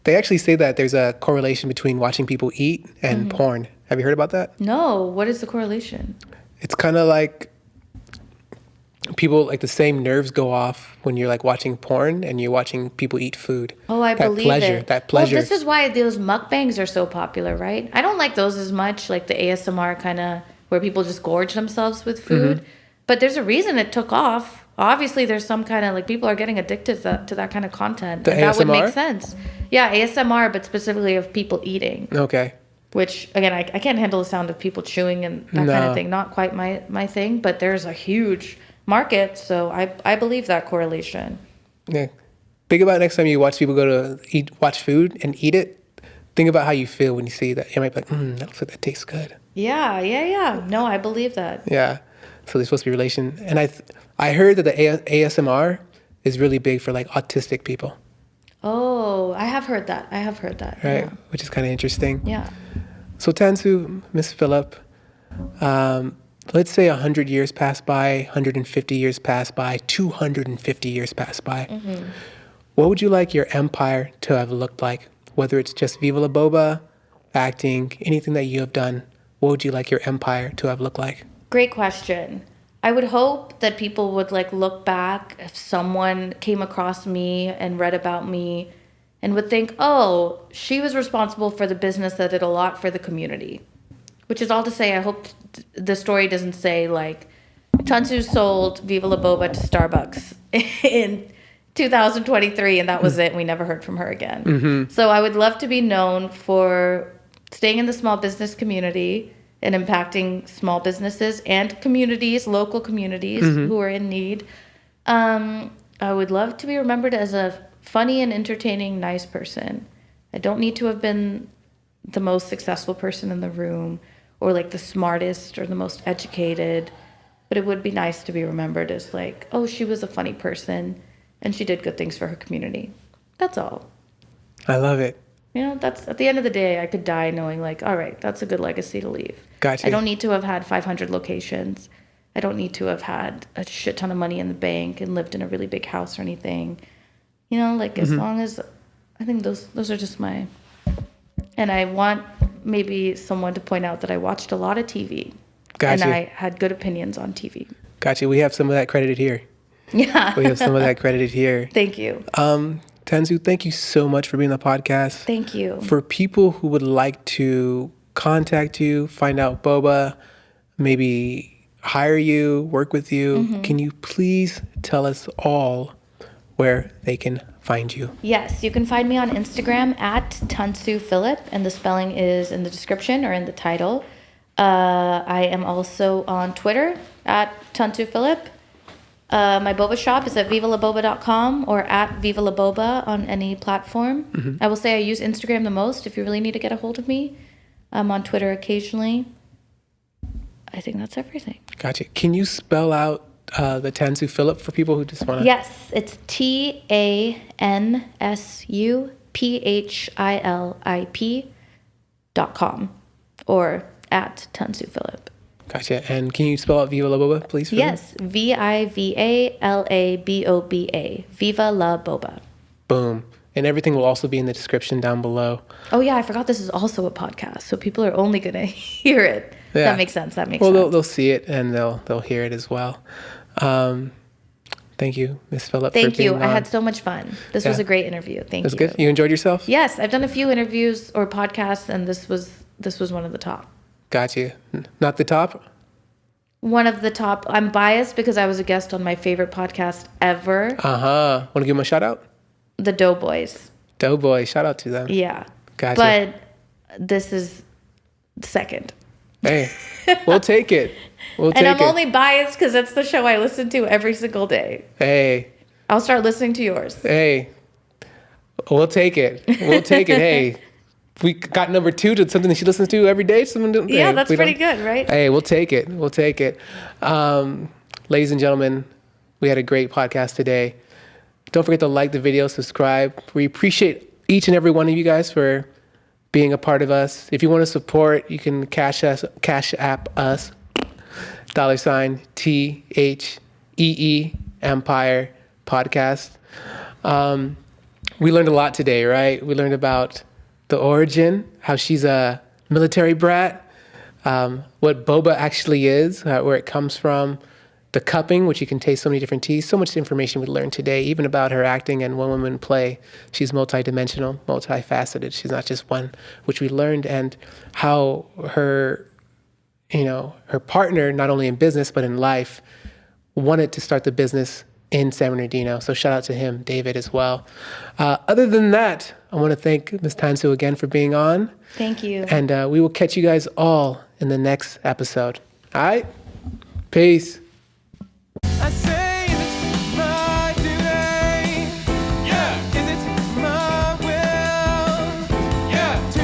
They actually say that there's a correlation between watching people eat and porn. Have you heard about that? No. What is the correlation? It's kind of like people, like the same nerves go off when you're like watching porn and you're watching people eat food. Oh, I believe it. That pleasure. Well, this is why those mukbangs are so popular, right? I don't like those as much, like the ASMR kind of where people just gorge themselves with food. But there's a reason it took off. Obviously, there's some kind of, like, people are getting addicted to that kind of content. The and ASMR? That would make sense. Yeah, ASMR, but specifically of people eating. Okay. Which, again, I can't handle the sound of people chewing and that kind of thing. Not quite my thing, but there's a huge market, so I believe that correlation. Yeah. Think about next time you watch people go to watch food and eat it. Think about how you feel when you see that. You might be like, that looks like that tastes good. Yeah. No, I believe that. Yeah. So there's supposed to be relation. And I heard that the ASMR is really big for like autistic people. Oh, I have heard that. Right. Yeah. Which is kind of interesting. Yeah. So Tansu, Miss Philip, let's say 100 years pass by, 150 years pass by, 250 years pass by. What would you like your empire to have looked like? Whether it's just Viva La Boba, acting, anything that you have done, what would you like your empire to have looked like? Great question. I would hope that people would like look back if someone came across me and read about me and would think, oh, she was responsible for the business that did a lot for the community. Which is all to say, I hope the story doesn't say like, Tansu sold Viva La Boba to Starbucks in 2023 and that was it and we never heard from her again. So I would love to be known for staying in the small business community, and impacting small businesses and communities, local communities who are in need. I would love to be remembered as a funny and entertaining, nice person. I don't need to have been the most successful person in the room or like the smartest or the most educated, but it would be nice to be remembered as like, oh, she was a funny person and she did good things for her community. That's all. I love it. You know, that's at the end of the day, I could die knowing like, all right, that's a good legacy to leave. Gotcha. I don't need to have had 500 locations. I don't need to have had a shit ton of money in the bank and lived in a really big house or anything. You know, like as long as, I think those are just my, and I want maybe someone to point out that I watched a lot of TV. Gotcha. And I had good opinions on TV. Gotcha. We have some of that credited here. Yeah. We have some of that credited here. Thank you. Tansu, thank you so much for being on the podcast. Thank you. For people who would like to contact you, find out Boba, maybe hire you, work with you, can you please tell us all where they can find you? Yes, you can find me on Instagram at Tansu Philip, and the spelling is in the description or in the title. I am also on Twitter at Tansu Philip. My boba shop is at vivalaboba.com or at Viva La Boba on any platform. I will say I use Instagram the most if you really need to get a hold of me. I'm on Twitter occasionally. I think that's everything. Gotcha. Can you spell out the Tansu Philip for people who just want to? Yes, it's TANSUPHILIP.com or at Tansu Philip. Gotcha. And can you spell out Viva La Boba, please? Yes, VIVALABOBA. Viva La Boba. Boom. And everything will also be in the description down below. Oh, yeah, I forgot this is also a podcast, so people are only going to hear it. Yeah. That makes sense. Well, they'll see it and they'll hear it as well. Thank you, Miss Phillip. Thank you. I had so much fun. This was a great interview. Thank you. That's good. You enjoyed yourself? Yes, I've done a few interviews or podcasts, and this was one of the top. Got you. Not the top? One of the top. I'm biased because I was a guest on my favorite podcast ever. Want to give them a shout out? The Doughboys. Doughboys. Shout out to them. Yeah. Gotcha. But this is second. Hey, we'll take it. And I'm only biased because that's the show I listen to every single day. Hey. I'll start listening to yours. Hey. We'll take it. We'll take it. Hey. We got number 2 to something that she listens to every day. Yeah, that's pretty good, right? Hey, we'll take it. We'll take it. Ladies and gentlemen, we had a great podcast today. Don't forget to like the video, subscribe. We appreciate each and every one of you guys for being a part of us. If you want to support, you can cash app us, $TheeEmpirePodcast. We learned a lot today, right? We learned about the origin, how she's a military brat, what boba actually is, where it comes from, the cupping, which you can taste so many different teas. So much information we learned today, even about her acting and one woman play. She's multidimensional, multifaceted. She's not just one, which we learned, and how her partner, not only in business, but in life, wanted to start the business in San Bernardino. So shout out to him, David, as well. Other than that, I want to thank Ms. Tansu again for being on. Thank you. And we will catch you guys all in the next episode. All right? Peace. I say it's my duty. Yeah. Is it my will? Yeah. To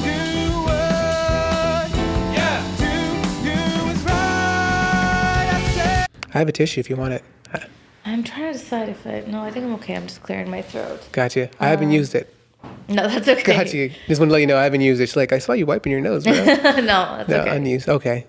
do what? Yeah. To do is right. I say. I have a tissue if you want it. I'm trying to decide if I think I'm okay. I'm just clearing my throat. Gotcha. I haven't used it. No, that's okay. Gotcha. Just want to let you know I haven't used it. She's like, I saw you wiping your nose, bro. No, that's okay. Unused. Okay.